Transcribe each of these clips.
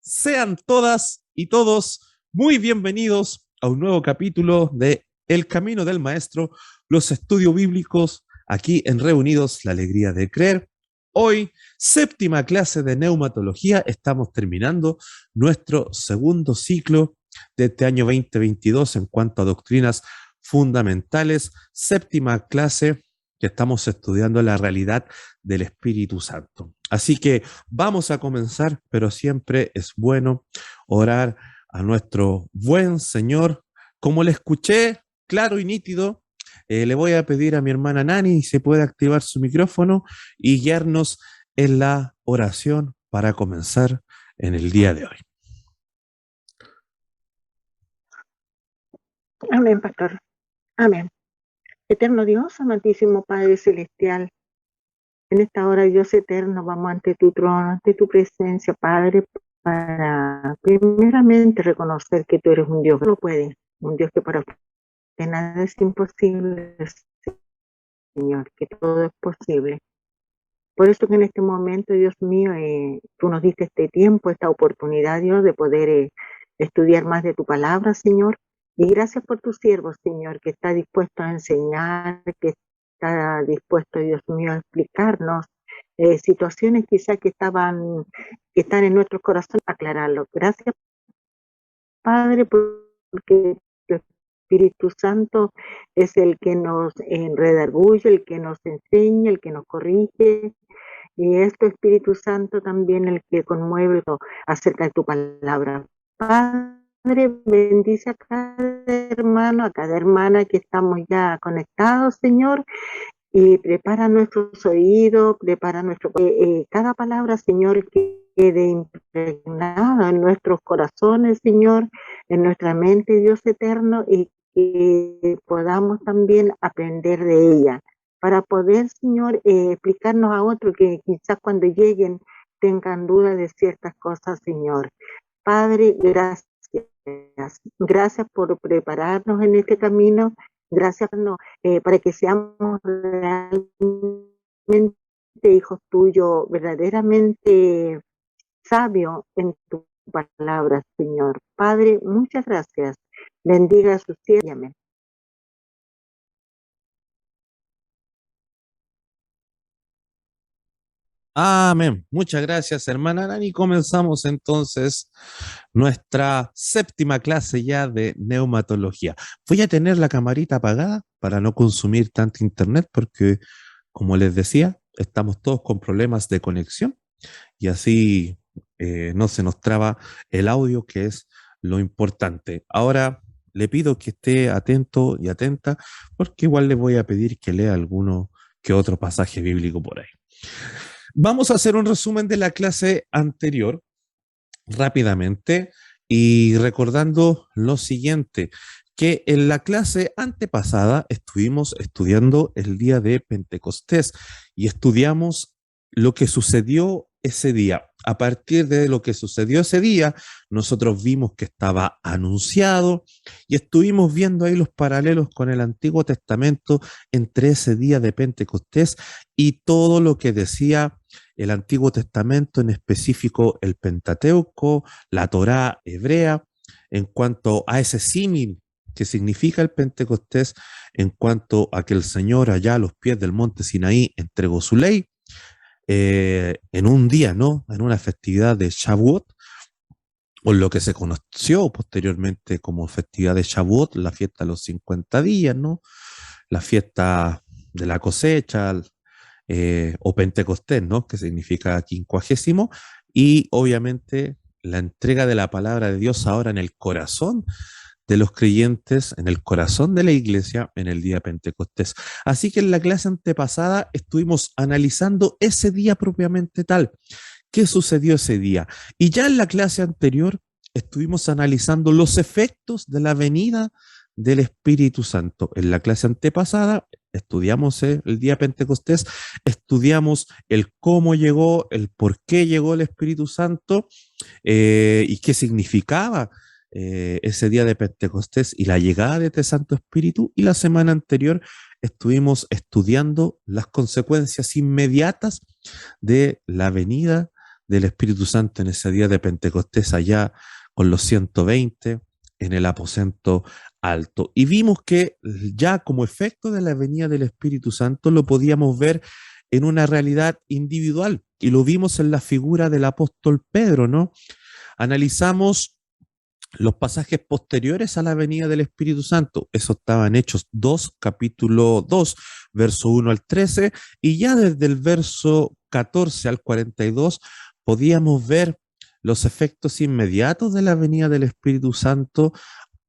Sean todas y todos muy bienvenidos a un nuevo capítulo de El Camino del Maestro, los estudios bíblicos, aquí en Reunidos, la alegría de creer. Hoy, séptima clase de neumatología, estamos terminando nuestro segundo ciclo de este año 2022 en cuanto a doctrinas fundamentales, séptima clase que estamos estudiando la realidad del Espíritu Santo. Así que vamos a comenzar, pero siempre es bueno orar a nuestro buen Señor. Como le escuché claro y nítido, le voy a pedir a mi hermana Nani si puede activar su micrófono y guiarnos en la oración para comenzar en el día de hoy. Amén, pastor. Amén. Eterno Dios, amantísimo Padre Celestial, en esta hora, Dios eterno, vamos ante tu trono, ante tu presencia, Padre, para primeramente reconocer que tú eres un Dios que no puede, un Dios que para usted nada es imposible, Señor, que todo es posible. Por eso que en este momento, Dios mío, tú nos diste este tiempo, esta oportunidad, Dios, de poder estudiar más de tu palabra, Señor. Y gracias por tu siervo, Señor, que está dispuesto a enseñar, que está dispuesto, Dios mío, a explicarnos situaciones quizás que están en nuestros corazones, aclararlo. Gracias, Padre, porque tu Espíritu Santo es el que nos redarguye, el que nos enseña, el que nos corrige, y es tu Espíritu Santo también el que conmueve acerca de tu palabra. Padre, bendice a cada hermano, a cada hermana que estamos ya conectados, Señor, y prepara nuestros oídos, prepara cada palabra, Señor, que quede impregnada en nuestros corazones, Señor, en nuestra mente, Dios eterno, y que podamos también aprender de ella, para poder, Señor, explicarnos a otros que quizás cuando lleguen tengan dudas de ciertas cosas, Señor. Padre, gracias. Gracias por prepararnos en este camino. Gracias para que seamos realmente hijos tuyos, verdaderamente sabios en tu palabra, Señor. Padre, muchas gracias. Bendiga a sus siervos. Amén. Muchas gracias, hermana Nani. Comenzamos entonces nuestra séptima clase ya de neumatología. Voy a tener la camarita apagada para no consumir tanto internet porque, como les decía, estamos todos con problemas de conexión y así no se nos traba el audio, que es lo importante. Ahora le pido que esté atento y atenta porque igual le voy a pedir que lea alguno que otro pasaje bíblico por ahí. Vamos a hacer un resumen de la clase anterior rápidamente y recordando lo siguiente, que en la clase antepasada estuvimos estudiando el día de Pentecostés y estudiamos lo que sucedió ese día. A partir de lo que sucedió ese día, nosotros vimos que estaba anunciado y estuvimos viendo ahí los paralelos con el Antiguo Testamento entre ese día de Pentecostés y todo lo que decía el Antiguo Testamento, en específico el Pentateuco, la Torá hebrea, en cuanto a ese símil que significa el Pentecostés, en cuanto a que el Señor allá a los pies del monte Sinaí entregó su ley, en un día, ¿no? En una festividad de Shavuot, o lo que se conoció posteriormente como festividad de Shavuot, la fiesta de los 50 días, ¿no? La fiesta de la cosecha, o Pentecostés, ¿no? Que significa quincuagésimo, y obviamente la entrega de la palabra de Dios ahora en el corazón de los creyentes, en el corazón de la iglesia, en el día Pentecostés. Así que en la clase antepasada estuvimos analizando ese día propiamente tal. ¿Qué sucedió ese día? Y ya en la clase anterior estuvimos analizando los efectos de la venida del Espíritu Santo. En la clase antepasada estudiamos el día Pentecostés, estudiamos el cómo llegó, el por qué llegó el Espíritu Santo, y qué significaba ese día de Pentecostés y la llegada de este Santo Espíritu. Y la semana anterior estuvimos estudiando las consecuencias inmediatas de la venida del Espíritu Santo en ese día de Pentecostés allá con los 120 en el aposento alto. Y vimos que ya como efecto de la venida del Espíritu Santo lo podíamos ver en una realidad individual y lo vimos en la figura del apóstol Pedro, ¿no? Analizamos los pasajes posteriores a la venida del Espíritu Santo. Eso estaba en Hechos 2, capítulo 2, verso 1 al 13, y ya desde el verso 14 al 42 podíamos ver los efectos inmediatos de la venida del Espíritu Santo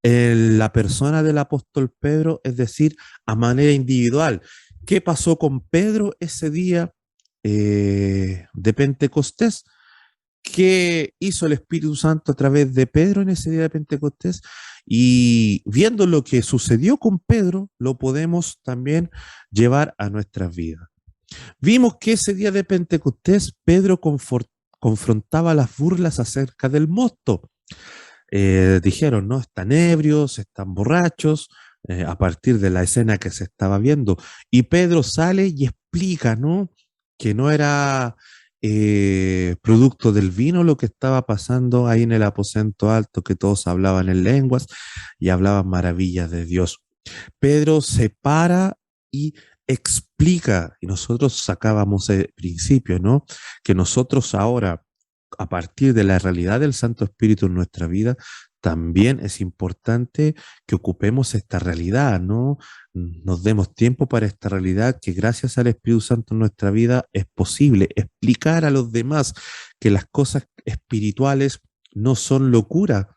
en la persona del apóstol Pedro, es decir, a manera individual. ¿Qué pasó con Pedro ese día de Pentecostés? ¿Qué hizo el Espíritu Santo a través de Pedro en ese día de Pentecostés? Y viendo lo que sucedió con Pedro, lo podemos también llevar a nuestras vidas. Vimos que ese día de Pentecostés Pedro confrontaba las burlas acerca del mosto. Dijeron, ¿no? Están ebrios, están borrachos, a partir de la escena que se estaba viendo. Y Pedro sale y explica, ¿no? Que no era producto del vino lo que estaba pasando ahí en el aposento alto, que todos hablaban en lenguas y hablaban maravillas de Dios. Pedro se para y explica, y nosotros sacábamos el principio, ¿no? Que nosotros ahora, a partir de la realidad del Santo Espíritu en nuestra vida, también es importante que ocupemos esta realidad, ¿no? Nos demos tiempo para esta realidad, que gracias al Espíritu Santo en nuestra vida es posible explicar a los demás que las cosas espirituales no son locura,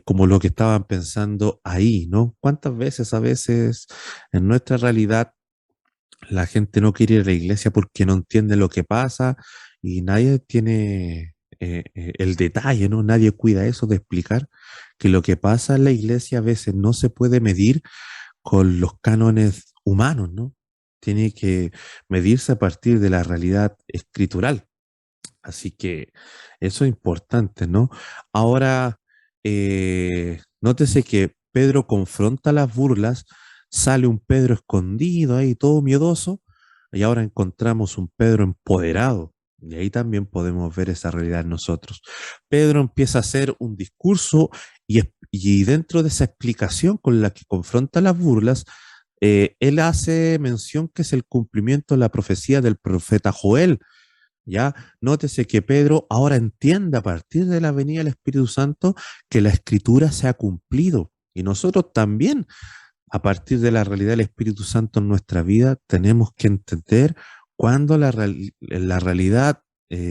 como lo que estaban pensando ahí, ¿no? ¿Cuántas veces a veces en nuestra realidad la gente no quiere ir a la iglesia porque no entiende lo que pasa y nadie tiene el detalle, ¿no? Nadie cuida eso de explicar que lo que pasa en la iglesia a veces no se puede medir con los cánones humanos, ¿no? Tiene que medirse a partir de la realidad escritural. Así que eso es importante, ¿no? Ahora, nótese que Pedro confronta las burlas, sale un Pedro escondido ahí, todo miedoso, y ahora encontramos un Pedro empoderado. Y ahí también podemos ver esa realidad en nosotros. Pedro empieza a hacer un discurso y dentro de esa explicación con la que confronta las burlas, él hace mención que es el cumplimiento de la profecía del profeta Joel. Ya, nótese que Pedro ahora entiende a partir de la venida del Espíritu Santo que la Escritura se ha cumplido. Y nosotros también, a partir de la realidad del Espíritu Santo en nuestra vida, tenemos que entender cuándo la realidad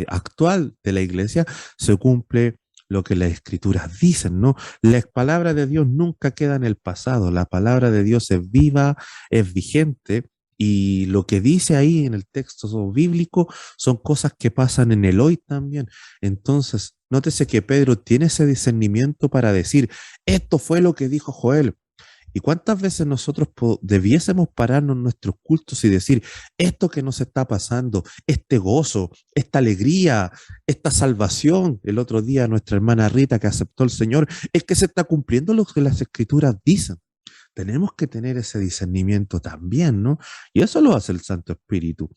actual de la iglesia se cumple lo que las Escrituras dicen, ¿no? La palabra de Dios nunca queda en el pasado, la palabra de Dios es viva, es vigente. Y lo que dice ahí en el texto bíblico son cosas que pasan en el hoy también. Entonces, nótese que Pedro tiene ese discernimiento para decir, esto fue lo que dijo Joel. ¿Y cuántas veces nosotros debiésemos pararnos en nuestros cultos y decir, esto que nos está pasando, este gozo, esta alegría, esta salvación? El otro día nuestra hermana Rita, que aceptó al Señor, es que se está cumpliendo lo que las Escrituras dicen. Tenemos que tener ese discernimiento también, ¿no? Y eso lo hace el Santo Espíritu.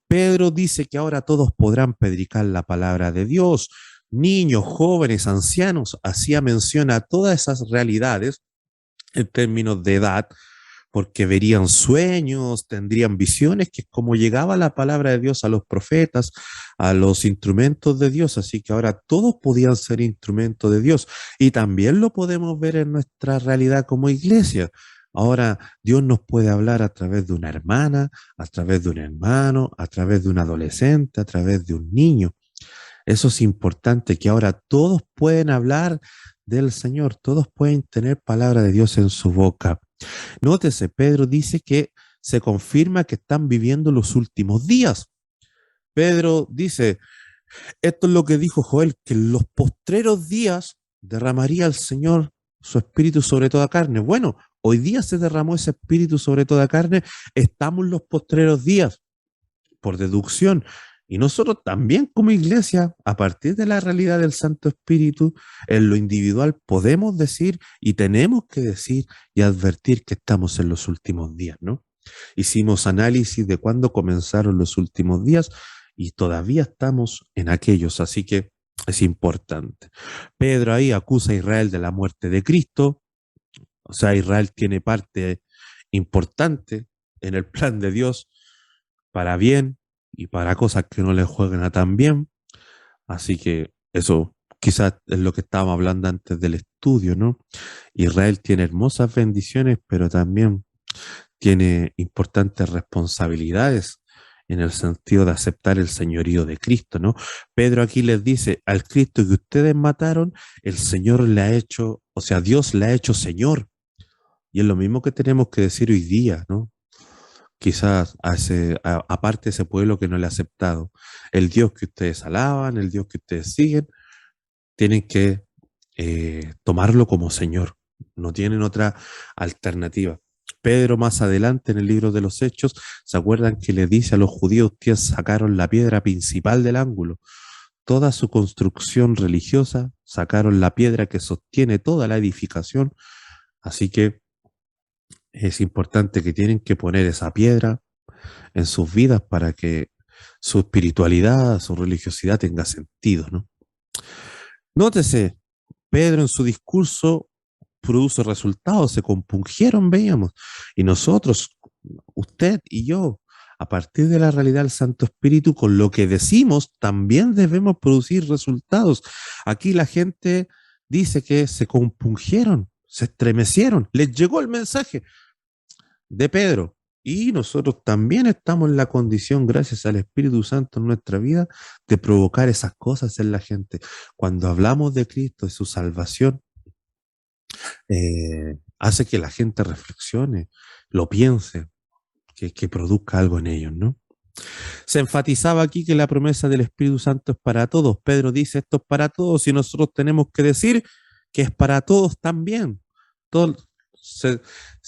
Pedro dice que ahora todos podrán predicar la palabra de Dios, niños, jóvenes, ancianos, hacía mención a todas esas realidades en términos de edad, porque verían sueños, tendrían visiones, que es como llegaba la palabra de Dios a los profetas, a los instrumentos de Dios, así que ahora todos podían ser instrumentos de Dios y también lo podemos ver en nuestra realidad como iglesia. Ahora Dios nos puede hablar a través de una hermana, a través de un hermano, a través de un adolescente, a través de un niño. Eso es importante, que ahora todos pueden hablar del Señor, todos pueden tener palabra de Dios en su boca. Nótese, Pedro dice que se confirma que están viviendo los últimos días. Pedro dice, esto es lo que dijo Joel, que en los postreros días derramaría el Señor su espíritu sobre toda carne. Bueno, hoy día se derramó ese espíritu sobre toda carne, estamos en los postreros días, por deducción. Y nosotros también como iglesia, a partir de la realidad del Santo Espíritu, en lo individual podemos decir y tenemos que decir y advertir que estamos en los últimos días, ¿no? Hicimos análisis de cuándo comenzaron los últimos días y todavía estamos en aquellos, así que es importante. Pedro ahí acusa a Israel de la muerte de Cristo, o sea, Israel tiene parte importante en el plan de Dios para bien y para cosas que no le juegan a tan bien, así que eso quizás es lo que estábamos hablando antes del estudio, ¿no? Israel tiene hermosas bendiciones, pero también tiene importantes responsabilidades en el sentido de aceptar el señorío de Cristo, ¿no? Pedro aquí les dice, al Cristo que ustedes mataron, el Señor le ha hecho, o sea, Dios le ha hecho Señor. Y es lo mismo que tenemos que decir hoy día, ¿no? Quizás aparte ese pueblo que no le ha aceptado. El Dios que ustedes alaban, el Dios que ustedes siguen, tienen que tomarlo como Señor. No tienen otra alternativa. Pedro más adelante en el libro de los Hechos, ¿se acuerdan que le dice a los judíos, ustedes sacaron la piedra principal del ángulo? Toda su construcción religiosa, sacaron la piedra que sostiene toda la edificación, así que es importante que tienen que poner esa piedra en sus vidas para que su espiritualidad, su religiosidad tenga sentido, ¿no? Nótese, Pedro en su discurso produce resultados, se compungieron, veíamos, y nosotros, usted y yo, a partir de la realidad del Santo Espíritu, con lo que decimos, también debemos producir resultados. Aquí la gente dice que se compungieron, se estremecieron, les llegó el mensaje de Pedro. Y nosotros también estamos en la condición, gracias al Espíritu Santo en nuestra vida, de provocar esas cosas en la gente. Cuando hablamos de Cristo, de su salvación, hace que la gente reflexione, lo piense, que produzca algo en ellos, ¿no? Se enfatizaba aquí que la promesa del Espíritu Santo es para todos. Pedro dice esto es para todos y nosotros tenemos que decir que es para todos también. Todo, se,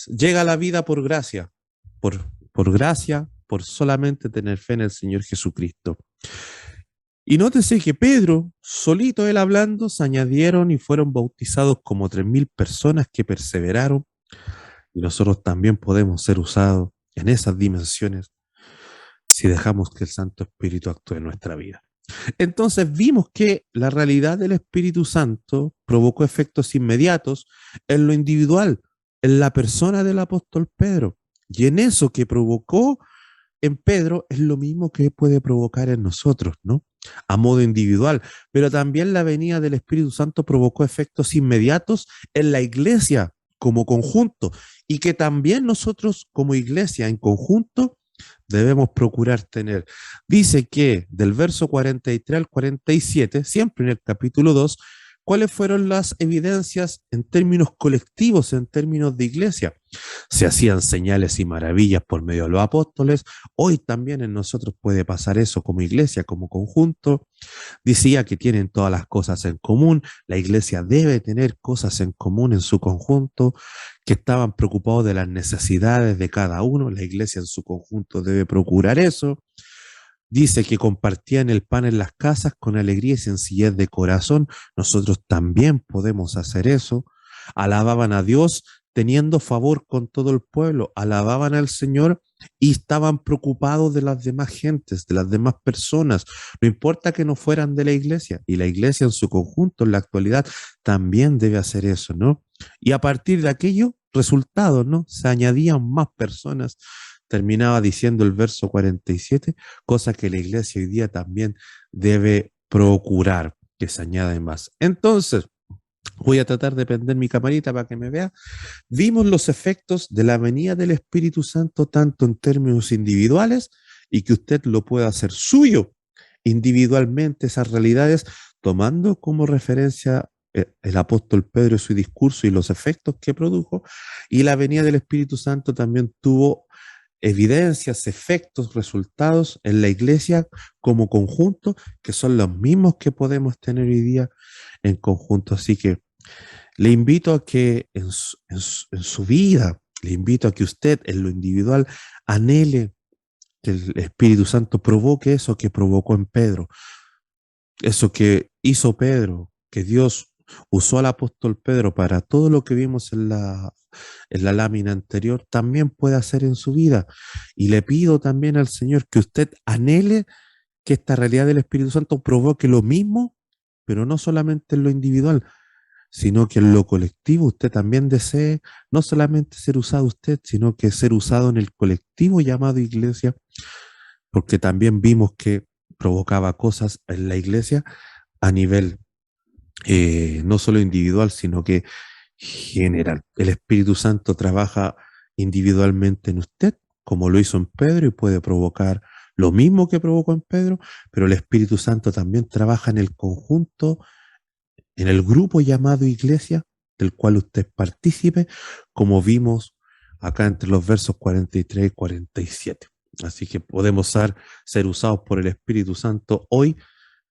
llega a la vida por gracia, por gracia, por solamente tener fe en el Señor Jesucristo. Y nótese que Pedro, solito él hablando, se añadieron y fueron bautizados como 3.000 personas que perseveraron y nosotros también podemos ser usados en esas dimensiones si dejamos que el Santo Espíritu actúe en nuestra vida. Entonces vimos que la realidad del Espíritu Santo provocó efectos inmediatos en lo individual, en la persona del apóstol Pedro. Y en eso que provocó en Pedro es lo mismo que puede provocar en nosotros, ¿no? A modo individual. Pero también la venida del Espíritu Santo provocó efectos inmediatos en la iglesia como conjunto y que también nosotros como iglesia en conjunto debemos procurar tener. Dice que del verso 43 al 47, siempre en el capítulo 2, ¿cuáles fueron las evidencias en términos colectivos, en términos de iglesia? Se hacían señales y maravillas por medio de los apóstoles. Hoy también en nosotros puede pasar eso como iglesia, como conjunto. Decía que tienen todas las cosas en común. La iglesia debe tener cosas en común en su conjunto, que estaban preocupados de las necesidades de cada uno. La iglesia en su conjunto debe procurar eso. Dice que compartían el pan en las casas con alegría y sencillez de corazón. Nosotros también podemos hacer eso. Alababan a Dios teniendo favor con todo el pueblo. Alababan al Señor y estaban preocupados de las demás gentes, de las demás personas. No importa que no fueran de la iglesia. Y la iglesia en su conjunto, en la actualidad, también debe hacer eso, ¿no? Y a partir de aquello, resultados, ¿no? Se añadían más personas. Terminaba diciendo el verso 47, cosa que la iglesia hoy día también debe procurar que se añaden más. Entonces, voy a tratar de prender mi camarita para que me vea. Vimos los efectos de la venida del Espíritu Santo tanto en términos individuales y que usted lo pueda hacer suyo individualmente esas realidades, tomando como referencia el apóstol Pedro y su discurso y los efectos que produjo, y la venida del Espíritu Santo también tuvo evidencias, efectos, resultados en la iglesia como conjunto, que son los mismos que podemos tener hoy día en conjunto. Así que le invito a que en su vida, le invito a que usted en lo individual anhele que el Espíritu Santo provoque eso que provocó en Pedro, eso que hizo Pedro, que Dios usó al apóstol Pedro para todo lo que vimos en la lámina anterior, también puede hacer en su vida. Y le pido también al Señor que usted anhele que esta realidad del Espíritu Santo provoque lo mismo, pero no solamente en lo individual, sino que en lo colectivo usted también desee no solamente ser usado usted, sino que ser usado en el colectivo llamado iglesia, porque también vimos que provocaba cosas en la iglesia a nivel no solo individual, sino que general. El Espíritu Santo trabaja individualmente en usted, como lo hizo en Pedro, y puede provocar lo mismo que provocó en Pedro, pero el Espíritu Santo también trabaja en el conjunto, en el grupo llamado iglesia, del cual usted es partícipe, como vimos acá entre los versos 43 y 47. Así que podemos ser usados por el Espíritu Santo hoy,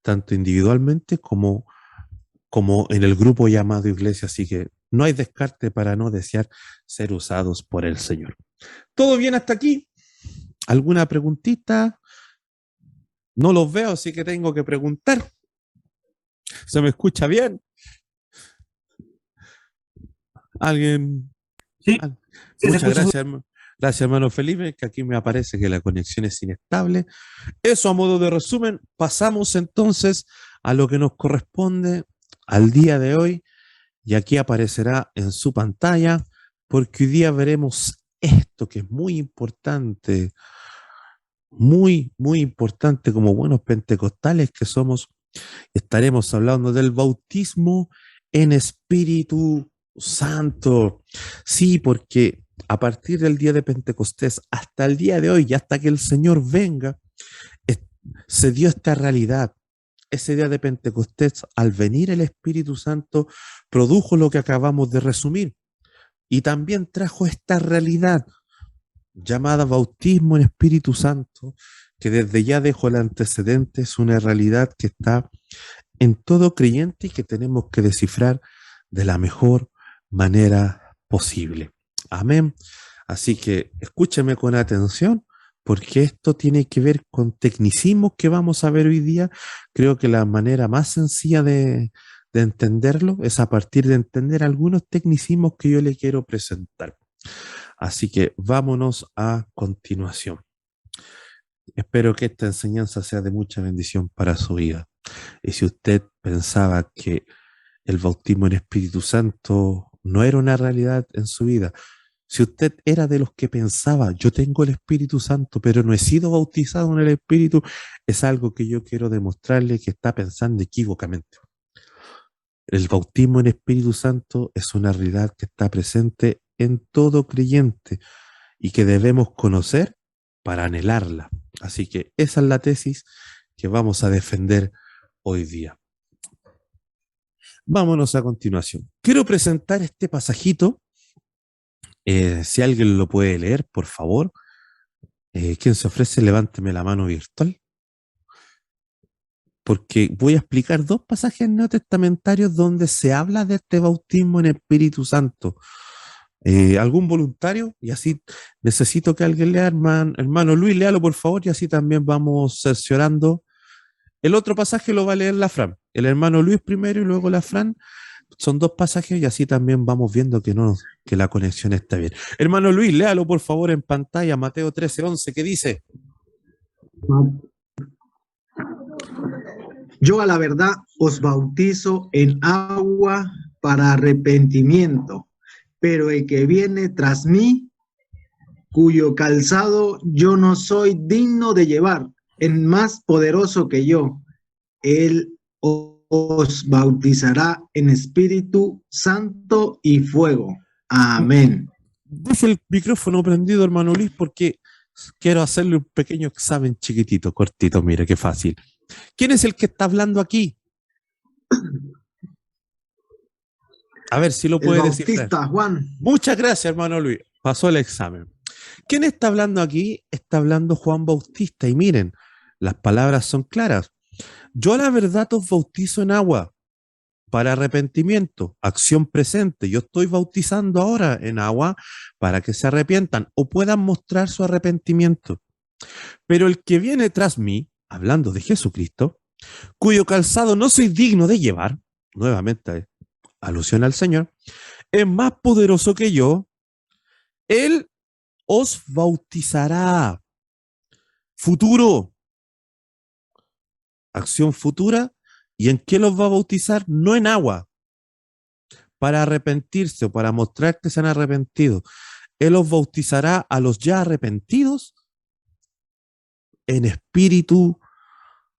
tanto individualmente como en el grupo llamado iglesia. Así que no hay descarte para no desear ser usados por el Señor. ¿Todo bien hasta aquí? ¿Alguna preguntita? No los veo, así que tengo que preguntar. ¿Se me escucha bien? ¿Alguien? Sí, sí se Muchas escucha. gracias, hermano. Gracias, hermano Felipe, que aquí me aparece que la conexión es inestable. Eso a modo de resumen. Pasamos entonces a lo que nos corresponde al día de hoy, y aquí aparecerá en su pantalla, porque hoy día veremos esto que es muy, muy importante como buenos pentecostales que somos. Estaremos hablando del bautismo en Espíritu Santo. Sí, porque a partir del día de Pentecostés hasta el día de hoy y hasta que el Señor venga, se dio esta realidad. Ese día de Pentecostés, al venir el Espíritu Santo, produjo lo que acabamos de resumir y también trajo esta realidad llamada bautismo en Espíritu Santo, que desde ya dejo el antecedente, es una realidad que está en todo creyente y que tenemos que descifrar de la mejor manera posible. Amén. Así que escúcheme con atención, porque esto tiene que ver con tecnicismos que vamos a ver hoy día. Creo que la manera más sencilla de entenderlo es a partir de entender algunos tecnicismos que yo le quiero presentar. Así que vámonos a continuación. Espero que esta enseñanza sea de mucha bendición para su vida. Y si usted pensaba que el bautismo en Espíritu Santo no era una realidad en su vida, si usted era de los que pensaba, yo tengo el Espíritu Santo, pero no he sido bautizado en el Espíritu, es algo que yo quiero demostrarle que está pensando equívocamente. El bautismo en Espíritu Santo es una realidad que está presente en todo creyente y que debemos conocer para anhelarla. Así que esa es la tesis que vamos a defender hoy día. Vámonos a continuación. Quiero presentar este pasajito. Si alguien lo puede leer, por favor. ¿Quién se ofrece? Levánteme la mano virtual. Porque voy a explicar dos pasajes neotestamentarios donde se habla de este bautismo en Espíritu Santo. ¿Algún voluntario? Y así necesito que alguien lea, hermano Luis, léalo por favor, y así también vamos cerciorando. El otro pasaje lo va a leer la Fran. El hermano Luis primero y luego la Fran. Son dos pasajes y así también vamos viendo que la conexión está bien. Hermano Luis, léalo por favor en pantalla, Mateo 13:11, ¿qué dice? Yo a la verdad os bautizo en agua para arrepentimiento, pero el que viene tras mí, cuyo calzado yo no soy digno de llevar, es más poderoso que yo. Él os bautizará en Espíritu Santo y fuego. Amén. Deje el micrófono prendido, hermano Luis, porque quiero hacerle un pequeño examen chiquitito, cortito, mire qué fácil. ¿Quién es el que está hablando aquí? A ver si lo puede descifrar. Bautista Juan. Muchas gracias, hermano Luis. Pasó el examen. ¿Quién está hablando aquí? Está hablando Juan Bautista. Y miren, las palabras son claras. Yo a la verdad os bautizo en agua para arrepentimiento, acción presente. Yo estoy bautizando ahora en agua para que se arrepientan o puedan mostrar su arrepentimiento. Pero el que viene tras mí, hablando de Jesucristo, cuyo calzado no soy digno de llevar, nuevamente alusión al Señor, es más poderoso que yo, Él os bautizará. Futuro. acción futura. ¿Y en qué los va a bautizar? No en agua, para arrepentirse o para mostrar que se han arrepentido. Él los bautizará a los ya arrepentidos en Espíritu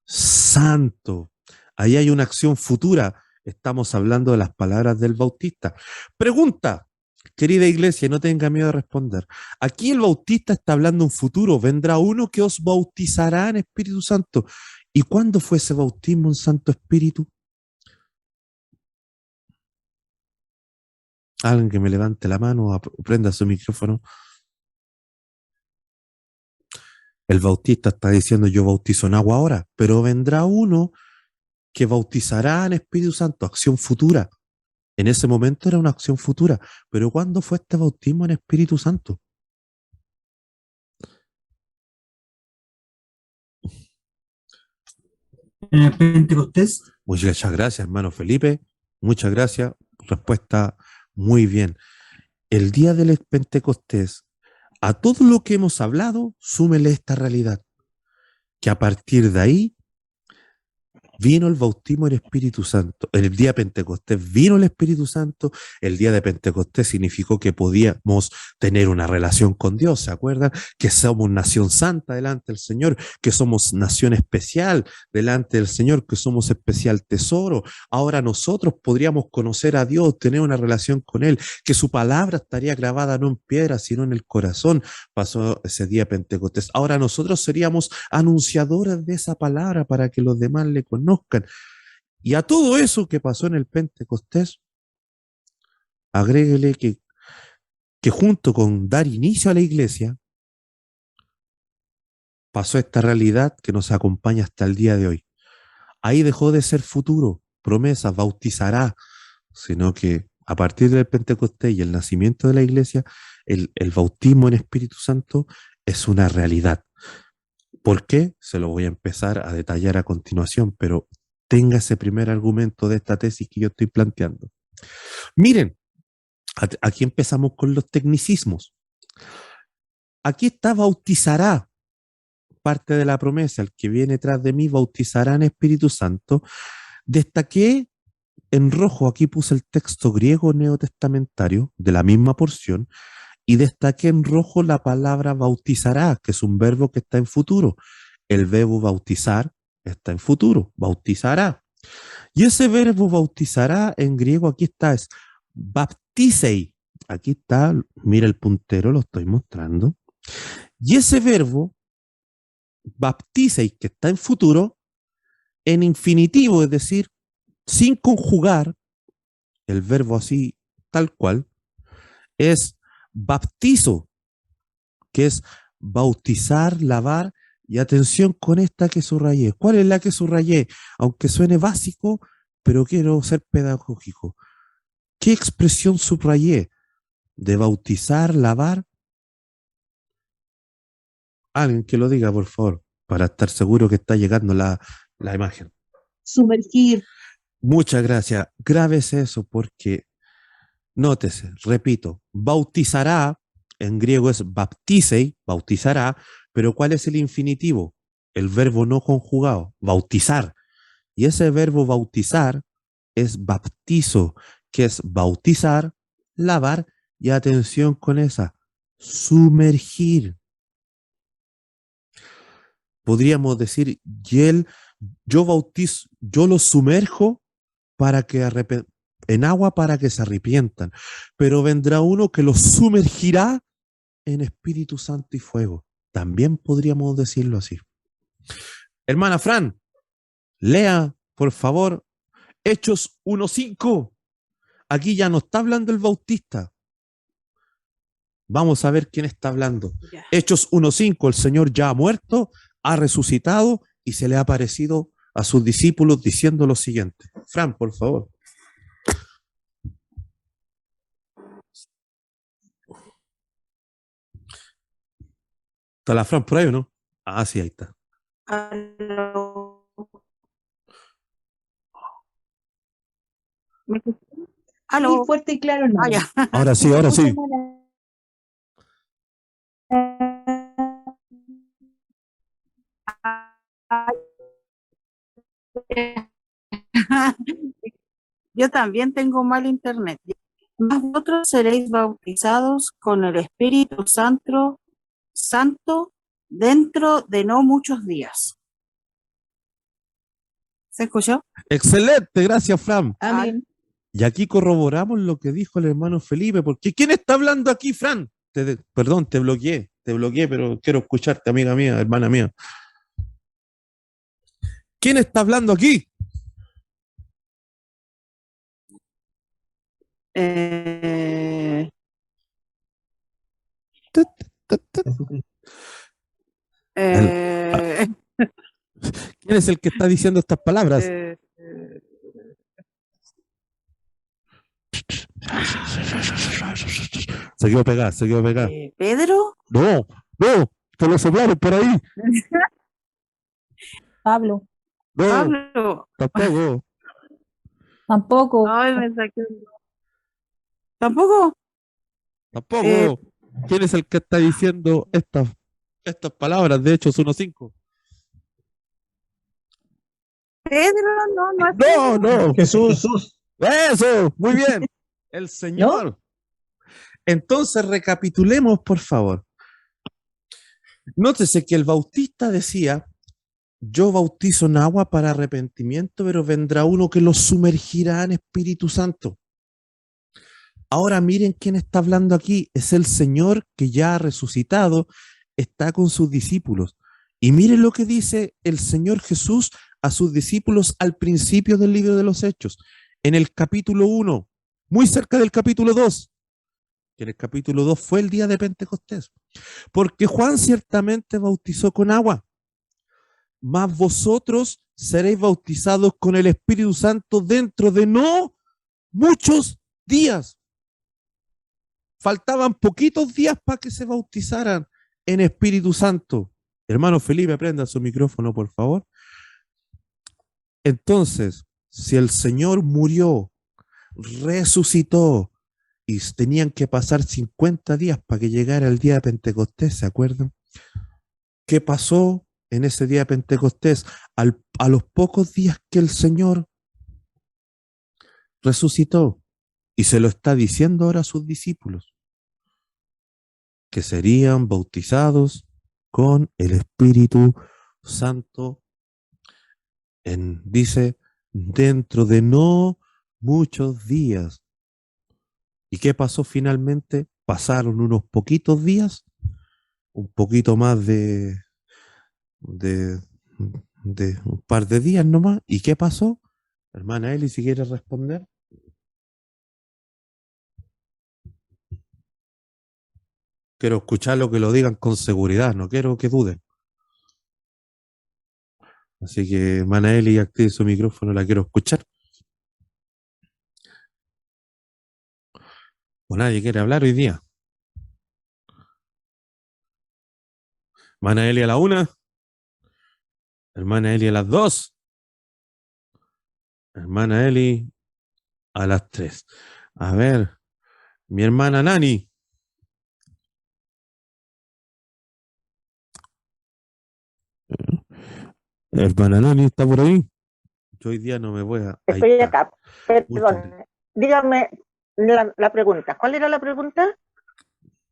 Santo. Ahí hay una acción futura. Estamos hablando de las palabras del Bautista. Pregunta, querida iglesia, no tenga miedo de responder. Aquí el Bautista está hablando un futuro. Vendrá uno que os bautizará en Espíritu Santo. ¿Y cuándo fue ese bautismo en Santo Espíritu? Alguien que me levante la mano o prenda su micrófono. El Bautista está diciendo: yo bautizo en agua ahora, pero vendrá uno que bautizará en Espíritu Santo, acción futura. En ese momento era una acción futura, pero ¿cuándo fue este bautismo en Espíritu Santo? Pentecostés. Muchas gracias, hermano Felipe. Muchas gracias. Respuesta muy bien. El día del Pentecostés, a todo lo que hemos hablado, súmele esta realidad, que a partir de ahí vino el bautismo en Espíritu Santo. El día de Pentecostés vino el Espíritu Santo. El día de Pentecostés significó que podíamos tener una relación con Dios. ¿Se acuerdan? Que somos nación santa delante del Señor, que somos nación especial delante del Señor, que somos especial tesoro. Ahora nosotros podríamos conocer a Dios, tener una relación con Él, que su palabra estaría grabada no en piedra, sino en el corazón. Pasó ese día de Pentecostés. Ahora nosotros seríamos anunciadores de esa palabra para que los demás le conozcan. Y a todo eso que pasó en el Pentecostés, agréguele que junto con dar inicio a la iglesia, pasó esta realidad que nos acompaña hasta el día de hoy. Ahí dejó de ser futuro, promesa, bautizará, sino que a partir del Pentecostés y el nacimiento de la iglesia, el bautismo en Espíritu Santo es una realidad. ¿Por qué? Se lo voy a empezar a detallar a continuación, pero tenga ese primer argumento de esta tesis que yo estoy planteando. Miren, aquí empezamos con los tecnicismos. Aquí está bautizará, parte de la promesa, el que viene tras de mí bautizará en Espíritu Santo. Destaqué en rojo, aquí puse el texto griego neotestamentario de la misma porción, y destaqué en rojo la palabra bautizará, que es un verbo que está en futuro. El verbo bautizar está en futuro, bautizará. Y ese verbo bautizará en griego, aquí está, es baptisei. Aquí está, mira el puntero, lo estoy mostrando. Y ese verbo, baptisei, que está en futuro, en infinitivo, es decir, sin conjugar, el verbo así, tal cual, es baptizo, que es bautizar, lavar, y atención con esta que subrayé. ¿Cuál es la que subrayé? Aunque suene básico, pero quiero ser pedagógico. ¿Qué expresión subrayé? De bautizar, lavar. Alguien que lo diga, por favor, para estar seguro que está llegando la imagen. Sumergir. Muchas gracias. Grábese eso porque, nótese, repito, bautizará, en griego es baptisei, bautizará, pero ¿cuál es el infinitivo? El verbo no conjugado, bautizar. Y ese verbo bautizar es baptizo, que es bautizar, lavar, y atención con esa, sumergir. Podríamos decir, yo bautizo, yo los sumerjo para que en agua para que se arrepientan, pero vendrá uno que los sumergirá en Espíritu Santo y fuego. También podríamos decirlo así. Hermana Fran, lea, por favor, Hechos 1:5. Aquí ya no está hablando el Bautista. Vamos a ver quién está hablando. Ya. Hechos 1:5, el Señor ya ha muerto, ha resucitado y se le ha aparecido a sus discípulos diciendo lo siguiente. Fran, por favor. ¿Está la Fran por ahí o no? Ah, sí, ahí está. Aló. Muy fuerte y claro, no. Ahora sí, ahora sí. Yo también tengo mal internet. Mas vosotros seréis bautizados con el Espíritu Santo dentro de no muchos días. ¿Se escuchó? Excelente, gracias, Fran. Amén. Y aquí corroboramos lo que dijo el hermano Felipe, porque ¿quién está hablando aquí, Fran? Perdón, te bloqueé, pero quiero escucharte, amiga mía, hermana mía. ¿Quién está hablando aquí? ¿Quién es el que está diciendo estas palabras? Se quedó pegada. ¿Pedro? No, te lo soplaron por ahí. Pablo. No, Pablo. Tampoco. Ay, me saqué. ¿Tampoco? ¿Quién es el que está diciendo estas palabras de Hechos 1:5? Pedro, no es Pedro. No. Jesús. Eso, muy bien. El Señor. Entonces recapitulemos, por favor. Nótese que el bautista decía: yo bautizo en agua para arrepentimiento, pero vendrá uno que los sumergirá en Espíritu Santo. Ahora miren quién está hablando aquí. Es el Señor que ya ha resucitado, está con sus discípulos. Y miren lo que dice el Señor Jesús a sus discípulos al principio del libro de los Hechos, en el capítulo 1, muy cerca del capítulo 2. Que en el capítulo 2 fue el día de Pentecostés. Porque Juan ciertamente bautizó con agua, mas vosotros seréis bautizados con el Espíritu Santo dentro de no muchos días. Faltaban poquitos días para que se bautizaran en Espíritu Santo. Hermano Felipe, prenda su micrófono, por favor. Entonces, si el Señor murió, resucitó, y tenían que pasar 50 días para que llegara el día de Pentecostés, ¿se acuerdan? ¿Qué pasó en ese día de Pentecostés? A los pocos días que el Señor resucitó, y se lo está diciendo ahora a sus discípulos, que serían bautizados con el Espíritu Santo, dice, dentro de no muchos días. ¿Y qué pasó finalmente? Pasaron unos poquitos días, un poquito más de un par de días nomás. ¿Y qué pasó? Hermana Eli, si quiere responder. Quiero escucharlo, que lo digan con seguridad, no quiero que duden. Así que, hermana Eli, active su micrófono, la quiero escuchar. ¿O nadie quiere hablar hoy día? Hermana Eli a la 1. Hermana Eli a las 2. Hermana Eli a las 3. A ver, mi hermana Nani. Hermana Nani, ¿está por ahí? Yo hoy día no me voy a... Estoy acá. Perdón. Dígame la pregunta. ¿Cuál era la pregunta?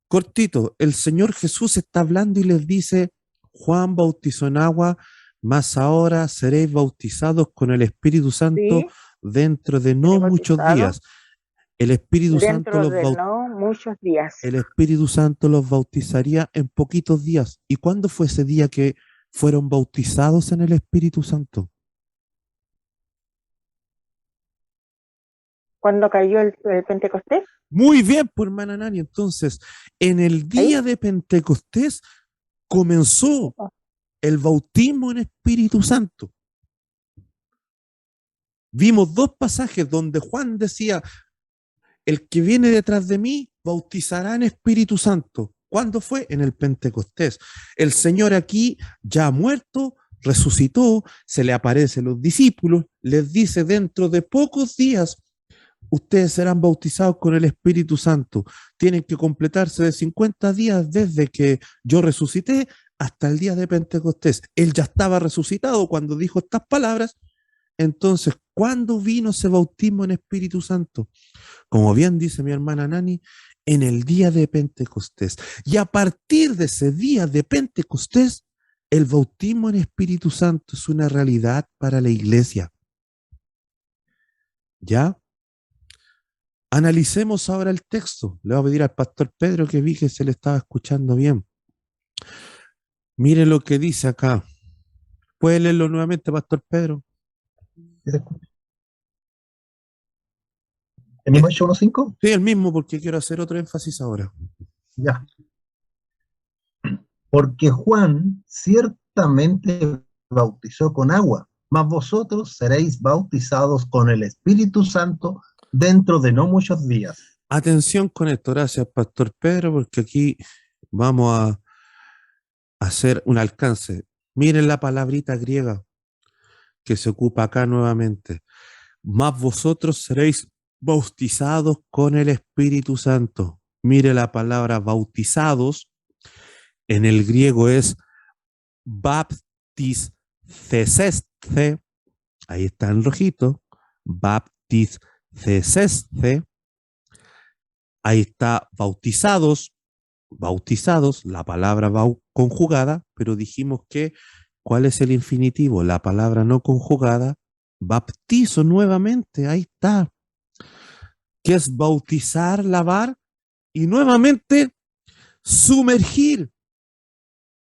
Cortito, el Señor Jesús está hablando y les dice: Juan bautizó en agua, mas ahora seréis bautizados con el Espíritu Santo, Sí, dentro de no muchos días. El Espíritu Santo muchos días. El Espíritu Santo los bautizaría en poquitos días. ¿Y cuándo fue ese día que fueron bautizados en el Espíritu Santo? ¿Cuándo cayó el Pentecostés? Muy bien, pues, hermana Nani. Entonces, en el día de Pentecostés comenzó el bautismo en Espíritu Santo. Vimos dos pasajes donde Juan decía: el que viene detrás de mí bautizará en Espíritu Santo. ¿Cuándo fue? En el Pentecostés. El Señor aquí, ya muerto, resucitó, se le aparece a los discípulos, les dice: dentro de pocos días ustedes serán bautizados con el Espíritu Santo. Tienen que completarse de 50 días desde que yo resucité hasta el día de Pentecostés. Él ya estaba resucitado cuando dijo estas palabras, Entonces, ¿cuándo vino ese bautismo en Espíritu Santo? Como bien dice mi hermana Nani, en el día de Pentecostés. Y a partir de ese día de Pentecostés, el bautismo en Espíritu Santo es una realidad para la iglesia. ¿Ya? Analicemos ahora el texto. Le voy a pedir al pastor Pedro que vi que se le estaba escuchando bien. Mire lo que dice acá. ¿Puede leerlo nuevamente, pastor Pedro? ¿El mismo Hechos 1:5? Sí, el mismo, porque quiero hacer otro énfasis ahora. Ya. Porque Juan ciertamente bautizó con agua, mas vosotros seréis bautizados con el Espíritu Santo dentro de no muchos días. Atención con esto, gracias, pastor Pedro, porque aquí vamos a hacer un alcance. Miren la palabrita griega que se ocupa acá nuevamente. Mas vosotros seréis bautizados con el Espíritu Santo. Mire la palabra bautizados, en el griego es baptistheseste, ahí está en rojito, baptistheseste, ahí está bautizados, la palabra conjugada, pero dijimos que, ¿cuál es el infinitivo? La palabra no conjugada, baptizo nuevamente, ahí está, que es bautizar, lavar y nuevamente sumergir.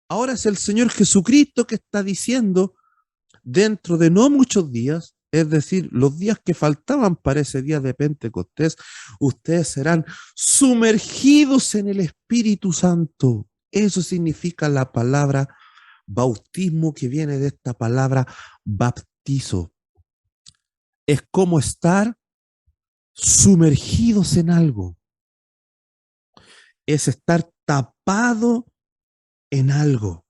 Ahora es el Señor Jesucristo que está diciendo, dentro de no muchos días, es decir, los días que faltaban para ese día de Pentecostés, ustedes serán sumergidos en el Espíritu Santo. Eso significa la palabra bautismo, que viene de esta palabra baptizo. Es como estar sumergidos en algo. Es estar tapado en algo.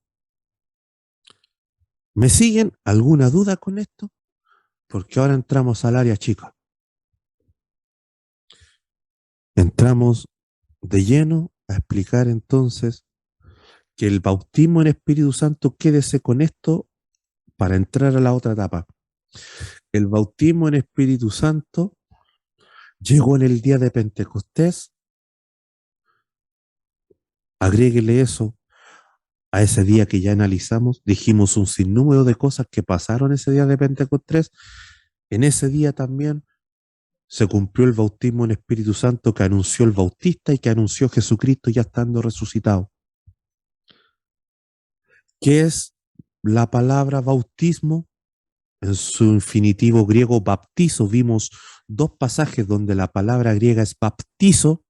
¿Me siguen? ¿Alguna duda con esto? Porque ahora entramos al área chica. Entramos de lleno a explicar entonces que el bautismo en Espíritu Santo, quédese con esto para entrar a la otra etapa. El bautismo en Espíritu Santo llegó en el día de Pentecostés. Agréguele eso a ese día que ya analizamos. Dijimos un sinnúmero de cosas que pasaron ese día de Pentecostés. En ese día también se cumplió el bautismo en Espíritu Santo que anunció el Bautista y que anunció Jesucristo ya estando resucitado. ¿Qué es la palabra bautismo? En su infinitivo griego baptizo, vimos dos pasajes donde la palabra griega es baptizo,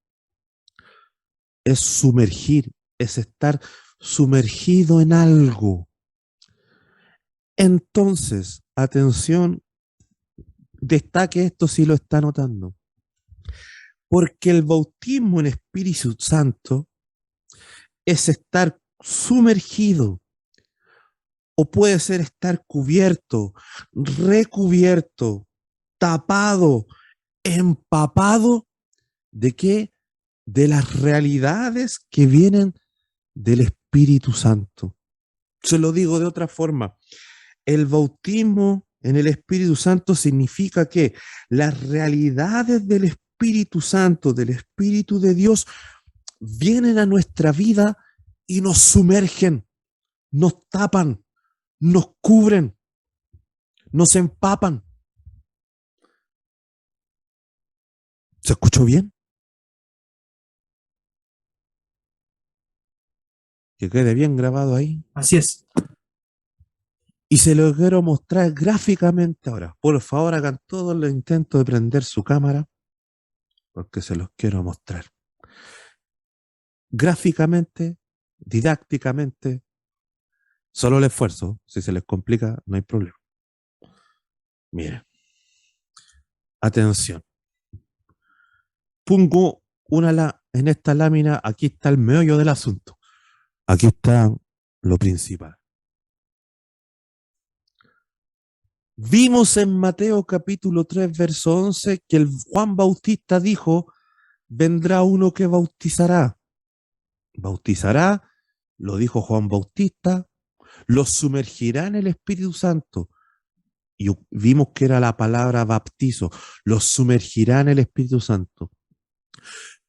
es sumergir, es estar sumergido en algo. Entonces, atención, destaque esto si lo está notando. Porque el bautismo en Espíritu Santo es estar sumergido, o puede ser estar cubierto, recubierto, tapado, empapado, ¿de qué? De las realidades que vienen del Espíritu Santo. Se lo digo de otra forma. El bautismo en el Espíritu Santo significa que las realidades del Espíritu Santo, del Espíritu de Dios, vienen a nuestra vida y nos sumergen, nos tapan, nos cubren, nos empapan. ¿Se escuchó bien? Que quede bien grabado ahí. Así es. Y se lo quiero mostrar gráficamente ahora. Por favor, hagan todos los intentos de prender su cámara, porque se los quiero mostrar. Gráficamente, didácticamente, solo el esfuerzo. Si se les complica, no hay problema. Miren. Atención. Pongo en esta lámina, aquí está el meollo del asunto. Aquí está lo principal. Vimos en Mateo capítulo 3, verso 11, que el Juan Bautista dijo, vendrá uno que bautizará. Bautizará, lo dijo Juan Bautista, los sumergirá en el Espíritu Santo. y vimos que era la palabra baptizo, los sumergirá en el Espíritu Santo.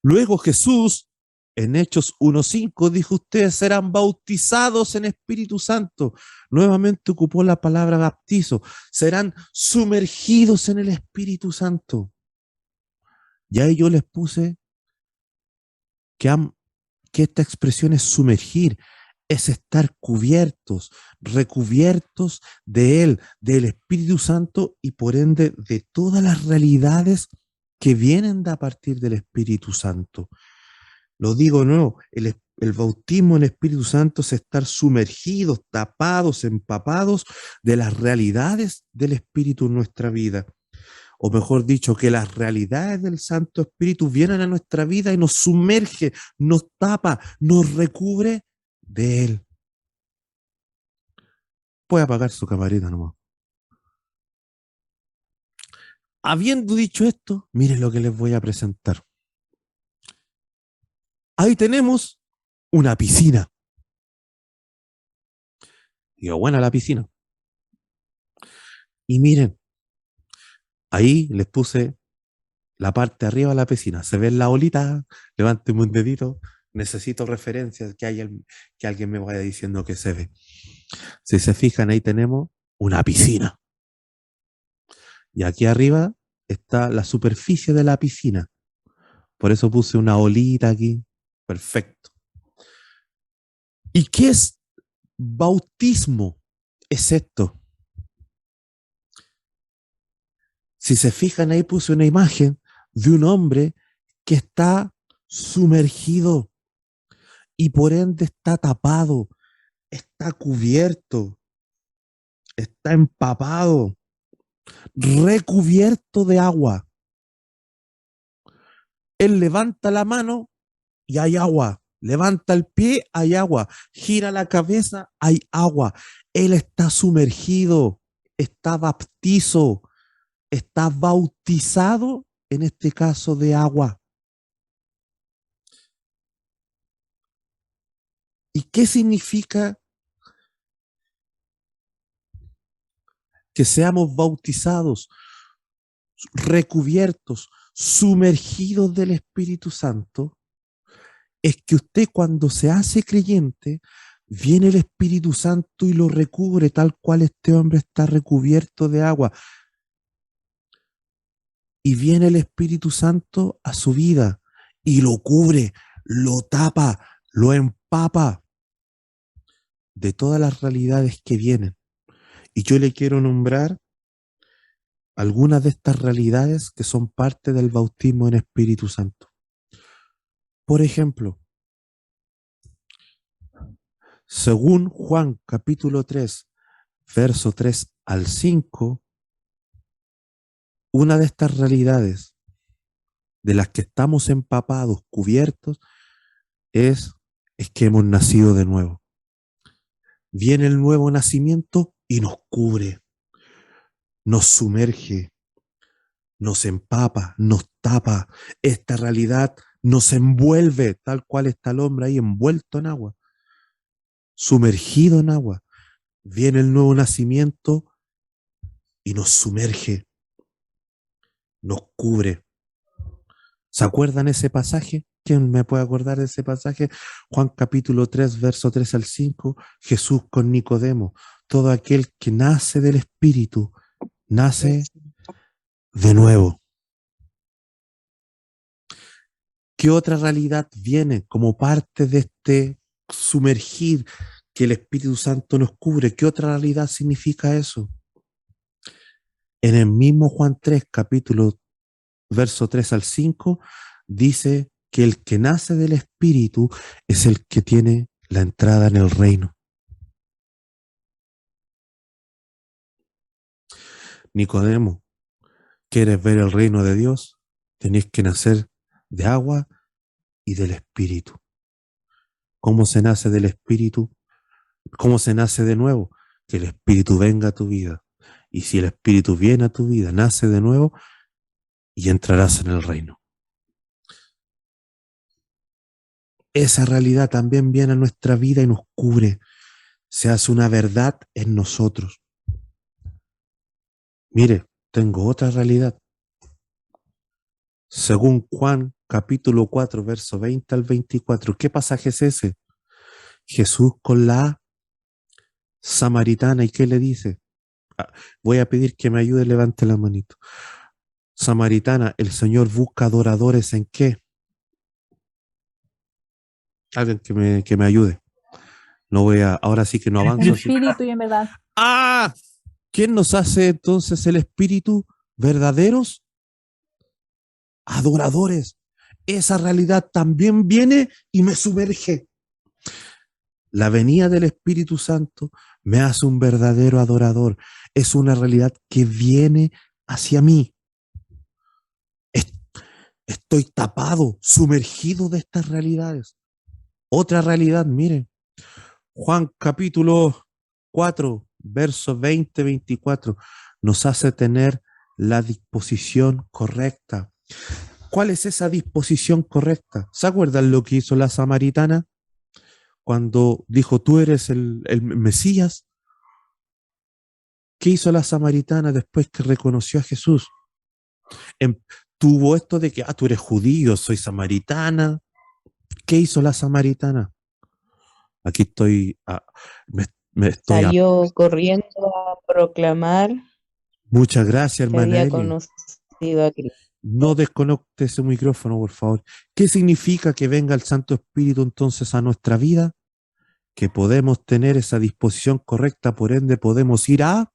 Luego Jesús, en Hechos 1:5, dijo, ustedes serán bautizados en Espíritu Santo. Nuevamente ocupó la palabra baptizo, serán sumergidos en el Espíritu Santo. Y ahí yo les puse que esta expresión es sumergir, es estar cubiertos, recubiertos de Él, del Espíritu Santo y por ende de todas las realidades que vienen de a partir del Espíritu Santo. Lo digo de nuevo, el bautismo en el Espíritu Santo es estar sumergidos, tapados, empapados de las realidades del Espíritu en nuestra vida. O mejor dicho, que las realidades del Santo Espíritu vienen a nuestra vida y nos sumerge, nos tapa, nos recubre de Él. Puede apagar su camarita nomás. Habiendo dicho esto, miren lo que les voy a presentar. Ahí tenemos una piscina. Digo, buena la piscina. Y miren, ahí les puse la parte de arriba de la piscina. ¿Se ven la olita? Levánteme un dedito. Necesito referencias, que alguien me vaya diciendo que se ve. Si se fijan, ahí tenemos una piscina. Y aquí arriba está la superficie de la piscina. Por eso puse una olita aquí. Perfecto. ¿Y qué es bautismo? Es esto. Si se fijan, ahí puse una imagen de un hombre que está sumergido y por ende está tapado, está cubierto, está empapado, recubierto de agua. Él levanta la mano y hay agua. Levanta el pie, hay agua. Gira la cabeza, hay agua. Él está sumergido, está baptizo, está bautizado, en este caso de agua. ¿Y qué significa que seamos bautizados, recubiertos, sumergidos del Espíritu Santo? Es que usted cuando se hace creyente, viene el Espíritu Santo y lo recubre tal cual este hombre está recubierto de agua. Y viene el Espíritu Santo a su vida y lo cubre, lo tapa, lo empapa de todas las realidades que vienen. Y yo le quiero nombrar algunas de estas realidades que son parte del bautismo en Espíritu Santo. Por ejemplo, según Juan capítulo 3, verso 3 al 5, una de estas realidades de las que estamos empapados, cubiertos, es que hemos nacido de nuevo. Viene el nuevo nacimiento y nos cubre, nos sumerge, nos empapa, nos tapa. Esta realidad nos envuelve, tal cual está el hombre ahí envuelto en agua, sumergido en agua. Viene el nuevo nacimiento y nos sumerge, nos cubre. ¿Se acuerdan ese pasaje? ¿Quién me puede acordar de ese pasaje? Juan capítulo 3, verso 3 al 5, Jesús con Nicodemo. Todo aquel que nace del Espíritu, nace de nuevo. ¿Qué otra realidad viene como parte de este sumergir que el Espíritu Santo nos cubre? ¿Qué otra realidad significa eso? En el mismo Juan 3, capítulo verso 3 al 5, dice que el que nace del Espíritu es el que tiene la entrada en el reino. Nicodemo, ¿quieres ver el reino de Dios? Tenés que nacer de agua y del Espíritu. ¿Cómo se nace del Espíritu? ¿Cómo se nace de nuevo? Que el Espíritu venga a tu vida. Y si el Espíritu viene a tu vida, nace de nuevo y entrarás en el reino. Esa realidad también viene a nuestra vida y nos cubre. Se hace una verdad en nosotros. Mire, tengo otra realidad. Según Juan capítulo 4, verso 20 al 24. ¿Qué pasaje es ese? Jesús con la samaritana. ¿Y qué le dice? Ah, voy a pedir que me ayude, levante la manito. Samaritana, el Señor busca adoradores ¿en qué? Alguien que me ayude. No voy a, ahora sí que no En avanzo. Así. espíritu y en verdad. ¡Ah! ¿Quién nos hace entonces el espíritu? ¿Verdaderos? Adoradores. Esa realidad también viene y me sumerge. La venida del Espíritu Santo me hace un verdadero adorador. Es una realidad que viene hacia mí. Estoy tapado, sumergido de estas realidades. Otra realidad, miren, Juan capítulo 4, versos 20-24, nos hace tener la disposición correcta. ¿Cuál es esa disposición correcta? ¿Se acuerdan lo que hizo la samaritana cuando dijo, tú eres el Mesías? ¿Qué hizo la samaritana después que reconoció a Jesús? Tuvo esto de que, tú eres judío, soy samaritana. ¿Qué hizo la samaritana? Aquí estoy, me estoy Salió corriendo a proclamar Muchas gracias, que hermana había Eli. conocido a Cristo. No desconecte ese micrófono, por favor. ¿Qué significa que venga el Santo Espíritu entonces a nuestra vida? Que podemos tener esa disposición correcta, por ende podemos ir a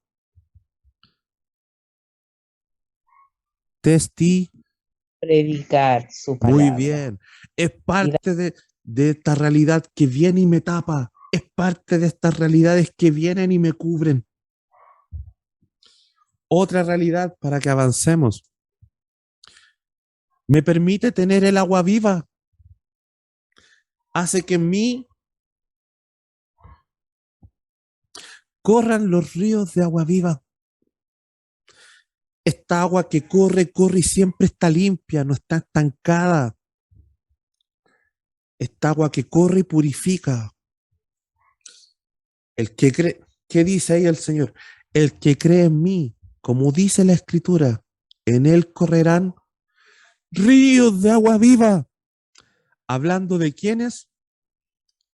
Predicar su Muy palabra. bien. Es parte de esta realidad que viene y me tapa. Es parte de estas realidades que vienen y me cubren. Otra realidad para que avancemos. Me permite tener el agua viva. Hace que en mí corran los ríos de agua viva. Esta agua que corre, corre y siempre está limpia, no está estancada. Esta agua que corre y purifica. El que cree, ¿qué dice ahí el Señor? El que cree en mí, como dice la Escritura, en él correrán ríos de agua viva. Hablando de quiénes,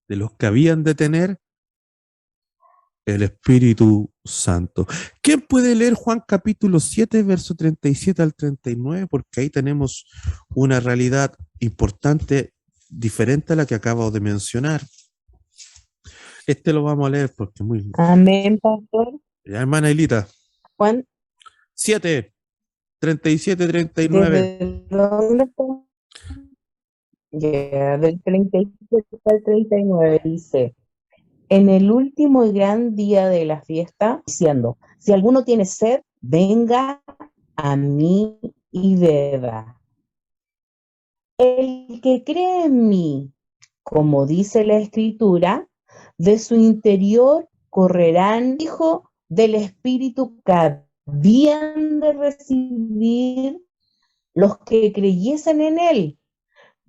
de los que habían de tener el Espíritu Santo. ¿Quién puede leer Juan capítulo 7, verso 37 al 39? Porque ahí tenemos una realidad importante, diferente a la que acabo de mencionar. Este lo vamos a leer porque es muy... Amén, pastor. Ya, hermana Elita. Juan, 7, 37, 39. ¿desde dónde está? Ya, del 37 al 39 dice, en el último y gran día de la fiesta, diciendo, si alguno tiene sed, venga a mí y beba. El que cree en mí, como dice la Escritura, de su interior correrán, hijo del Espíritu que habían de recibir los que creyesen en él,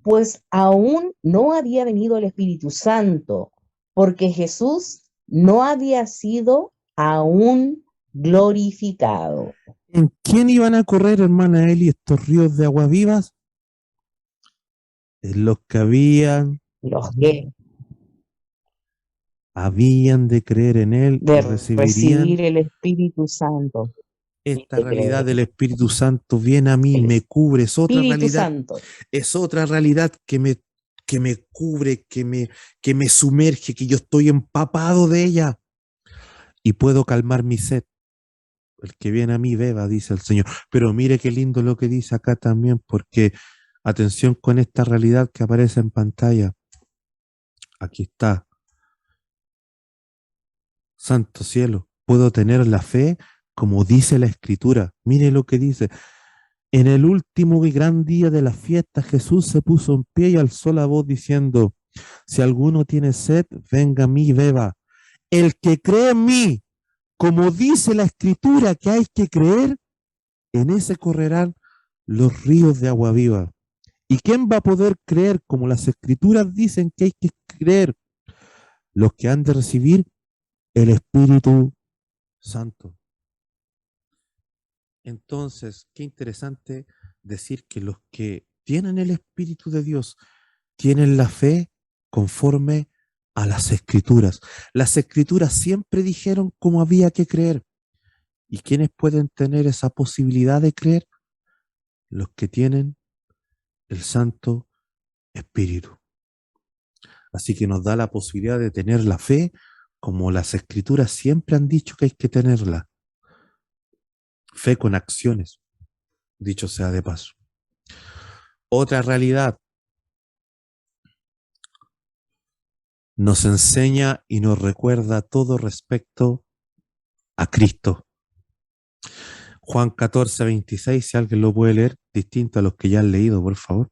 pues aún no había venido el Espíritu Santo, porque Jesús no había sido aún glorificado. ¿En quién iban a correr, hermana Eli, estos ríos de agua vivas? En los que habían Los que de creer en él y de recibirían recibir el Espíritu Santo. esta realidad del Espíritu Santo. Viene a mí, me cubre, es otra Espíritu realidad. Santo. Es otra realidad que me cubre, que me sumerge, que yo estoy empapado de ella y puedo calmar mi sed. El que viene a mí beba, dice el Señor. Pero mire qué lindo lo que dice acá también, porque atención con esta realidad que aparece en pantalla. Aquí está. Santo cielo, puedo tener la fe como dice la Escritura. Mire lo que dice. En el último y gran día de la fiesta, Jesús se puso en pie y alzó la voz diciendo, si alguno tiene sed, venga a mí y beba. El que cree en mí, como dice la Escritura que hay que creer, en ese correrán los ríos de agua viva. ¿Y quién va a poder creer como las Escrituras dicen que hay que creer? Los que han de recibir el Espíritu Santo. Entonces, qué interesante decir que los que tienen el Espíritu de Dios tienen la fe conforme a las Escrituras. Las Escrituras siempre dijeron cómo había que creer. ¿Y quiénes pueden tener esa posibilidad de creer? Los que tienen el Santo Espíritu. Así que nos da la posibilidad de tener la fe como las Escrituras siempre han dicho que hay que tenerla. Fe con acciones, dicho sea de paso. Otra realidad nos enseña y nos recuerda todo respecto a Cristo. Juan 14, 26, si alguien lo puede leer, distinto a los que ya han leído, por favor.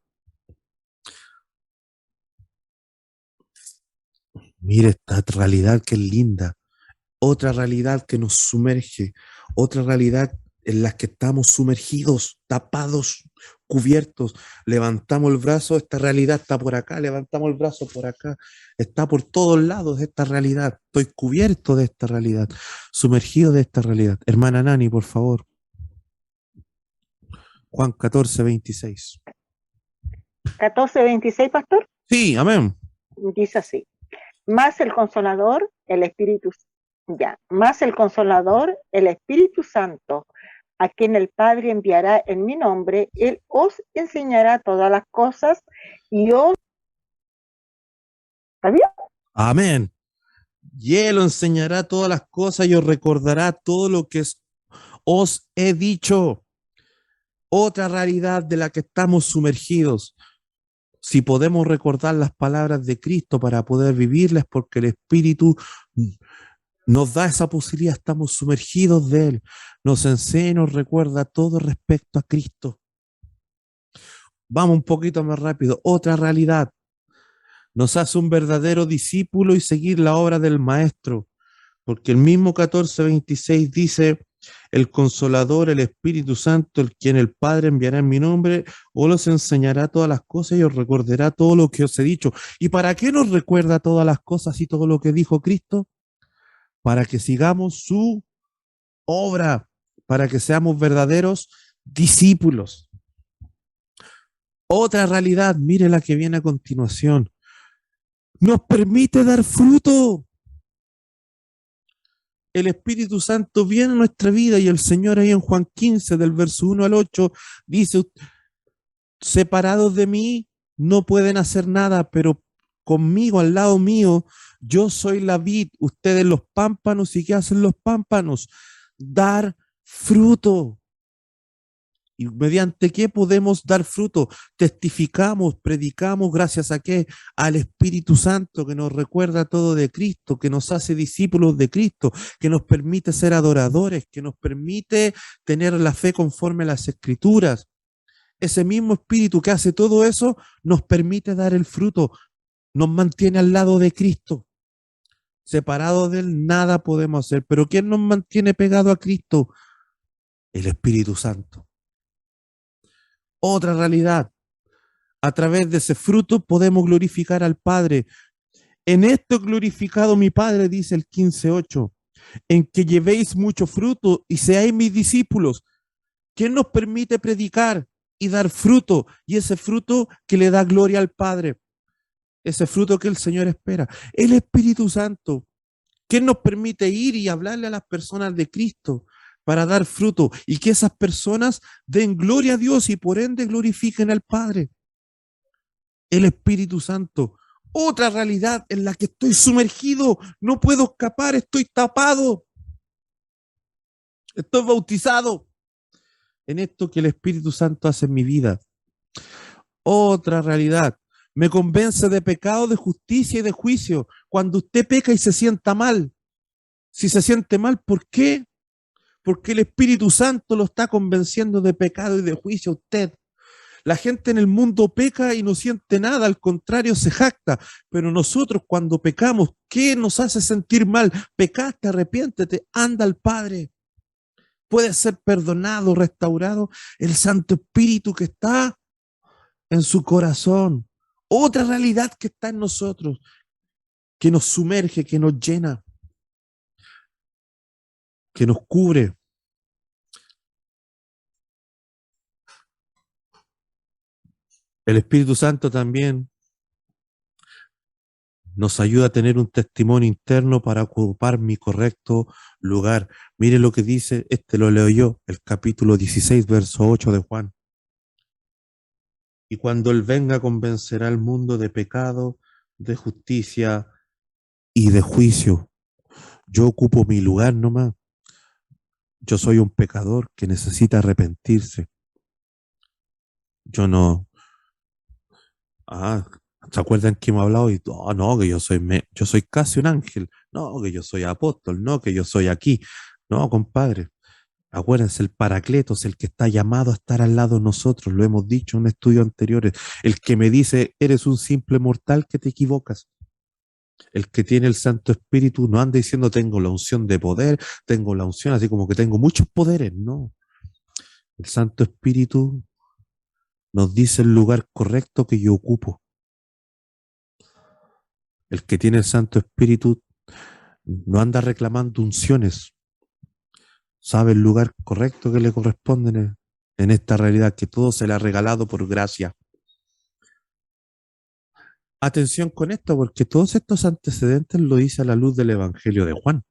Mire esta realidad que es linda, otra realidad que nos sumerge, otra realidad en la que estamos sumergidos, tapados, cubiertos. Levantamos el brazo, esta realidad está por acá, levantamos el brazo por acá, está por todos lados esta realidad. Estoy cubierto de esta realidad, sumergido de esta realidad. Hermana Nani, por favor. Juan 14, 26. 14:26, pastor, Sí, amén. dice así. Más el Consolador, más el Consolador, el Espíritu Santo, a quien el Padre enviará en mi nombre, Él os enseñará todas las cosas y os... ¿Sabía? Amén. Y Él os enseñará todas las cosas y os recordará todo lo que os he dicho. Otra realidad de la que estamos sumergidos. Si podemos recordar las palabras de Cristo para poder vivirlas, porque el Espíritu nos da esa posibilidad, estamos sumergidos de Él. Nos enseña, nos recuerda todo respecto a Cristo. Vamos un poquito más rápido. Otra realidad. Nos hace un verdadero discípulo y seguir la obra del Maestro. Porque el mismo 14:26 dice, el Consolador, el Espíritu Santo, el quien el Padre enviará en mi nombre, os los enseñará todas las cosas y os recordará todo lo que os he dicho. ¿Y para qué nos recuerda todas las cosas y todo lo que dijo Cristo? Para que sigamos su obra, para que seamos verdaderos discípulos. Otra realidad, mire la que viene a continuación, nos permite dar fruto. El Espíritu Santo viene a nuestra vida y el Señor ahí en Juan 15, del verso 1 al 8, dice, separados de mí no pueden hacer nada, pero conmigo, al lado mío, yo soy la vid, ustedes los pámpanos. ¿Y qué hacen los pámpanos? Dar fruto. ¿Y mediante qué podemos dar fruto? Testificamos, predicamos, ¿gracias a qué? Al Espíritu Santo que nos recuerda todo de Cristo, que nos hace discípulos de Cristo, que nos permite ser adoradores, que nos permite tener la fe conforme a las Escrituras. Ese mismo Espíritu que hace todo eso nos permite dar el fruto, nos mantiene al lado de Cristo. Separados de Él nada podemos hacer, pero ¿quién nos mantiene pegado a Cristo? El Espíritu Santo. Otra realidad, a través de ese fruto podemos glorificar al Padre. En esto glorificado mi Padre, dice el 15:8, en que llevéis mucho fruto y seáis mis discípulos. ¿Quién nos permite predicar y dar fruto? Y ese fruto que le da gloria al Padre, ese fruto que el Señor espera, el Espíritu Santo. ¿Quién nos permite ir y hablarle a las personas de Cristo para dar fruto y que esas personas den gloria a Dios y por ende glorifiquen al Padre? El Espíritu Santo. Otra realidad en la que estoy sumergido, no puedo escapar, estoy tapado, estoy bautizado en esto que el Espíritu Santo hace en mi vida. Otra realidad, me convence de pecado, de justicia y de juicio. Cuando usted peca y se sienta mal, si se siente mal, ¿por qué? Porque el Espíritu Santo lo está convenciendo de pecado y de juicio a usted. La gente en el mundo peca y no siente nada, al contrario, se jacta. Pero nosotros cuando pecamos, ¿qué nos hace sentir mal? Pecaste, arrepiéntete, anda al Padre. Puede ser perdonado, restaurado, el Santo Espíritu que está en su corazón. Otra realidad que está en nosotros, que nos sumerge, que nos llena, que nos cubre. El Espíritu Santo también nos ayuda a tener un testimonio interno para ocupar mi correcto lugar. Mire lo que dice, lo leo yo, el capítulo 16, verso 8 de Juan. Y cuando Él venga, convencerá al mundo de pecado, de justicia y de juicio. Yo ocupo mi lugar nomás. Yo soy un pecador que necesita arrepentirse. Yo no. Ah, ¿se acuerdan que hemos hablado? Y no, que yo soy casi un ángel. No, que yo soy apóstol. No, que yo soy aquí. No, compadre. Acuérdense, el Paracletos, el que está llamado a estar al lado de nosotros, lo hemos dicho en estudios anteriores. El que me dice, eres un simple mortal, que te equivocas. El que tiene el Santo Espíritu no anda diciendo, tengo la unción de poder, tengo la unción, así como que tengo muchos poderes. No. El Santo Espíritu nos dice el lugar correcto que yo ocupo. El que tiene el Santo Espíritu no anda reclamando unciones, sabe el lugar correcto que le corresponde en esta realidad, que todo se le ha regalado por gracia. Atención con esto, porque todos estos antecedentes lo dice a la luz del Evangelio de Juan.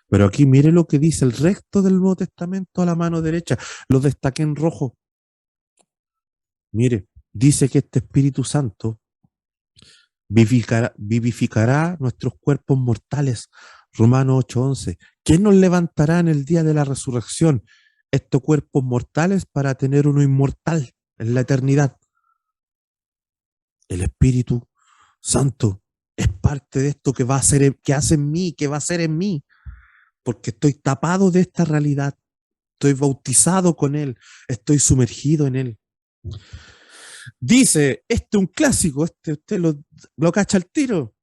Pero aquí mire lo que dice el resto del Nuevo Testamento a la mano derecha. Lo destaqué en rojo. Mire, dice que este Espíritu Santo vivificará nuestros cuerpos mortales. Romanos 8:11. ¿Quién nos levantará en el día de la resurrección? Estos cuerpos mortales para tener uno inmortal en la eternidad. El Espíritu Santo es parte de esto que va a ser, que hace en mí, que va a ser en mí, porque estoy tapado de esta realidad, estoy bautizado con Él, estoy sumergido en Él. Dice, un clásico, usted lo cacha al tiro.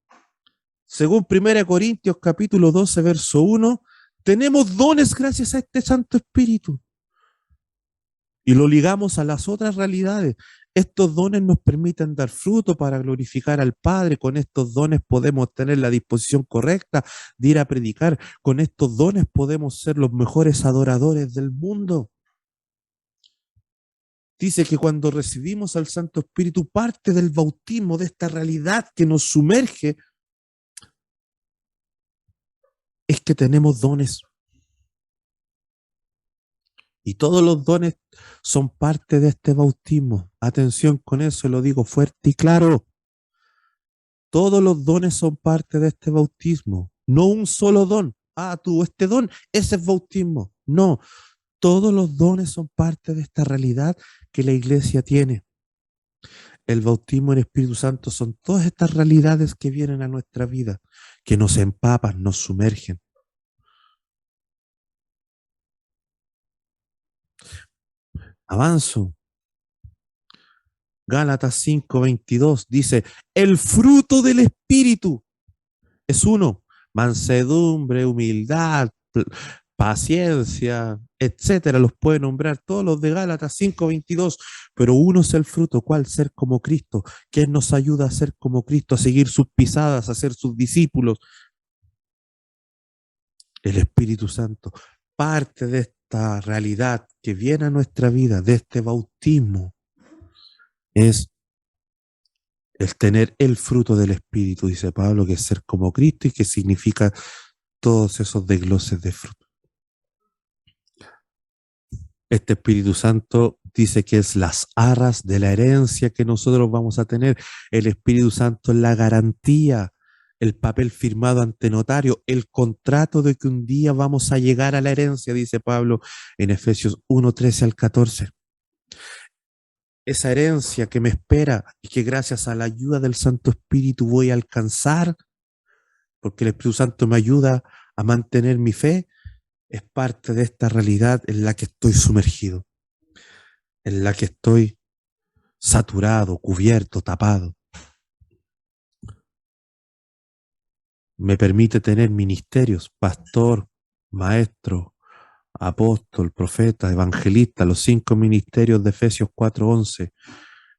Según 1 Corintios capítulo 12, verso 1, tenemos dones gracias a este Santo Espíritu. Y lo ligamos a las otras realidades. Estos dones nos permiten dar fruto para glorificar al Padre. Con estos dones podemos tener la disposición correcta de ir a predicar. Con estos dones podemos ser los mejores adoradores del mundo. Dice que cuando recibimos al Santo Espíritu, parte del bautismo, de esta realidad que nos sumerge, es que tenemos dones. Y todos los dones son parte de este bautismo. Atención con eso, lo digo fuerte y claro. Todos los dones son parte de este bautismo. No un solo don. Tú, este don, ese es bautismo. No, todos los dones son parte de esta realidad que la iglesia tiene. El bautismo en Espíritu Santo son todas estas realidades que vienen a nuestra vida, que nos empapan, nos sumergen. Avanzo. Gálatas 5:22 dice, el fruto del Espíritu es uno, mansedumbre, humildad, paciencia, etcétera, los puede nombrar todos los de Gálatas 5:22, pero uno es el fruto, ¿cuál? Ser como Cristo. ¿Quién nos ayuda a ser como Cristo, a seguir sus pisadas, a ser sus discípulos? El Espíritu Santo. Parte de esta realidad que viene a nuestra vida, de este bautismo, es el tener el fruto del Espíritu, dice Pablo, que es ser como Cristo y que significa todos esos desgloses de fruto. Este Espíritu Santo dice que es las arras de la herencia que nosotros vamos a tener. El Espíritu Santo es la garantía, el papel firmado ante notario, el contrato de que un día vamos a llegar a la herencia, dice Pablo en Efesios 1:13 al 14. Esa herencia que me espera y que gracias a la ayuda del Santo Espíritu voy a alcanzar, porque el Espíritu Santo me ayuda a mantener mi fe, es parte de esta realidad en la que estoy sumergido, en la que estoy saturado, cubierto, tapado. Me permite tener ministerios, pastor, maestro, apóstol, profeta, evangelista, los 5 ministerios de Efesios 4:11,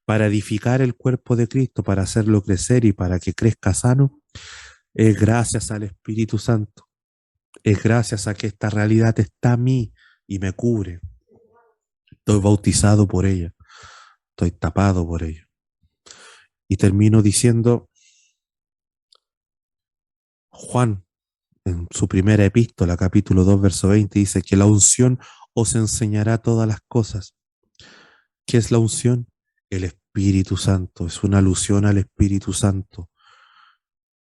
para edificar el cuerpo de Cristo, para hacerlo crecer y para que crezca sano, es gracias al Espíritu Santo. Es gracias a que esta realidad está a mí y me cubre. Estoy bautizado por ella. estoy tapado por ello. Y termino diciendo, Juan, en su primera epístola, capítulo 2, verso 20, dice que la unción os enseñará todas las cosas. ¿Qué es la unción? El Espíritu Santo, es una alusión al Espíritu Santo.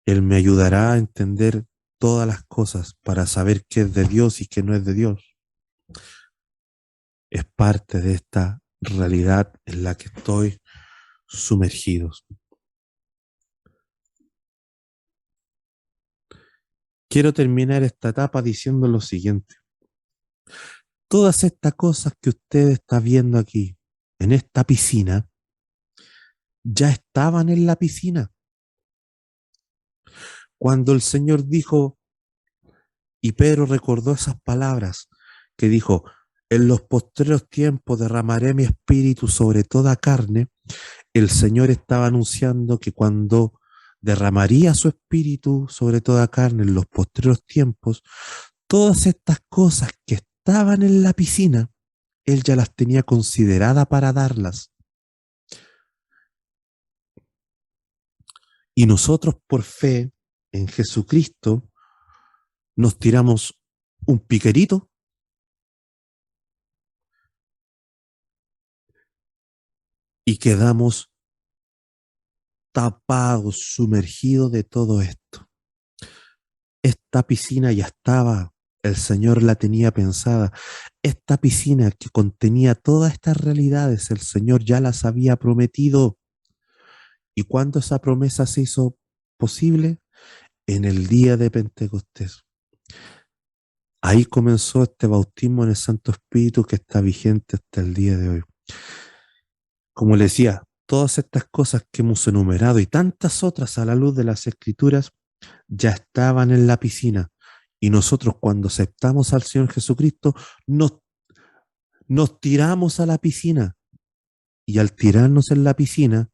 Él me ayudará a entender todas las cosas para saber qué es de Dios y qué no es de Dios. Es parte de esta realidad en la que estoy sumergidos. Quiero terminar esta etapa diciendo lo siguiente. Todas estas cosas que usted está viendo aquí, en esta piscina, ya estaban en la piscina. Cuando el Señor dijo, y Pedro recordó esas palabras que dijo, en los postreros tiempos derramaré mi espíritu sobre toda carne, el Señor estaba anunciando que cuando derramaría su espíritu sobre toda carne en los postreros tiempos, todas estas cosas que estaban en la piscina, Él ya las tenía consideradas para darlas. Y nosotros por fe en Jesucristo nos tiramos un piquerito y quedamos tapados, sumergidos de todo esto. Esta piscina ya estaba, el Señor la tenía pensada. Esta piscina que contenía todas estas realidades, el Señor ya las había prometido. ¿Y cuándo esa promesa se hizo posible? En el día de Pentecostés. Ahí comenzó este bautismo en el Santo Espíritu que está vigente hasta el día de hoy. Como le decía, todas estas cosas que hemos enumerado y tantas otras a la luz de las Escrituras ya estaban en la piscina. Y nosotros cuando aceptamos al Señor Jesucristo nos tiramos a la piscina. Y al tirarnos en la piscina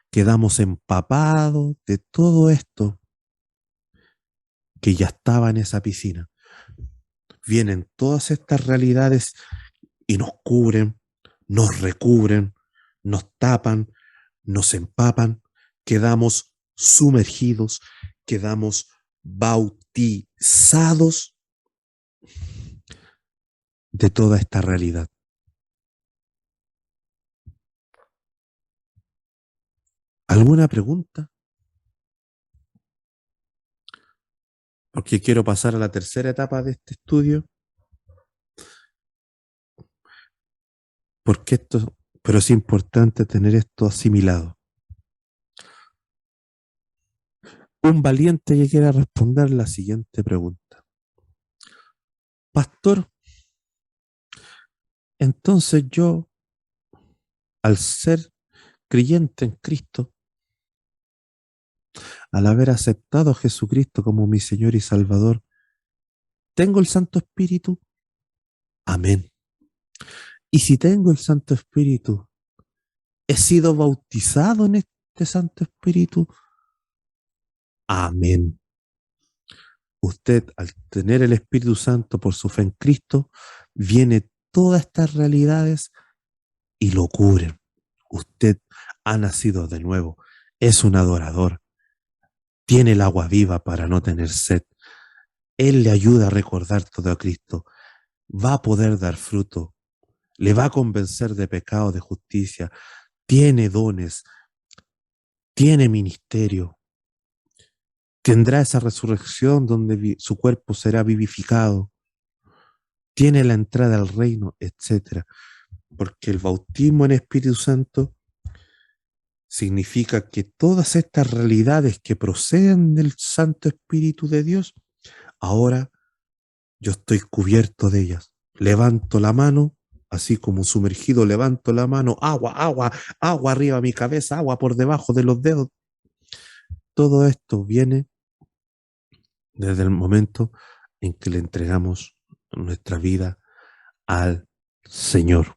quedamos empapados de todo esto que ya estaba en esa piscina. Vienen todas estas realidades y nos cubren, nos recubren, nos tapan, nos empapan, quedamos sumergidos, quedamos bautizados de toda esta realidad. ¿Alguna pregunta? Porque quiero pasar a la tercera etapa de este estudio. Porque pero es importante tener esto asimilado. Un valiente que quiera responder la siguiente pregunta. Pastor, entonces yo, al ser creyente en Cristo, al haber aceptado a Jesucristo como mi Señor y Salvador, ¿tengo el Santo Espíritu? Amén. Y si tengo el Santo Espíritu, ¿he sido bautizado en este Santo Espíritu? Amén. Usted, al tener el Espíritu Santo por su fe en Cristo, viene todas estas realidades y lo cubren. Usted ha nacido de nuevo, es un adorador, tiene el agua viva para no tener sed. Él le ayuda a recordar todo a Cristo, va a poder dar fruto, le va a convencer de pecado, de justicia, tiene dones, tiene ministerio, tendrá esa resurrección donde su cuerpo será vivificado, tiene la entrada al reino, etc. Porque el bautismo en Espíritu Santo significa que todas estas realidades que proceden del Santo Espíritu de Dios, ahora yo estoy cubierto de ellas. Levanto la mano, así como sumergido, levanto la mano, agua, agua, agua arriba de mi cabeza, agua por debajo de los dedos. Todo esto viene desde el momento en que le entregamos nuestra vida al Señor.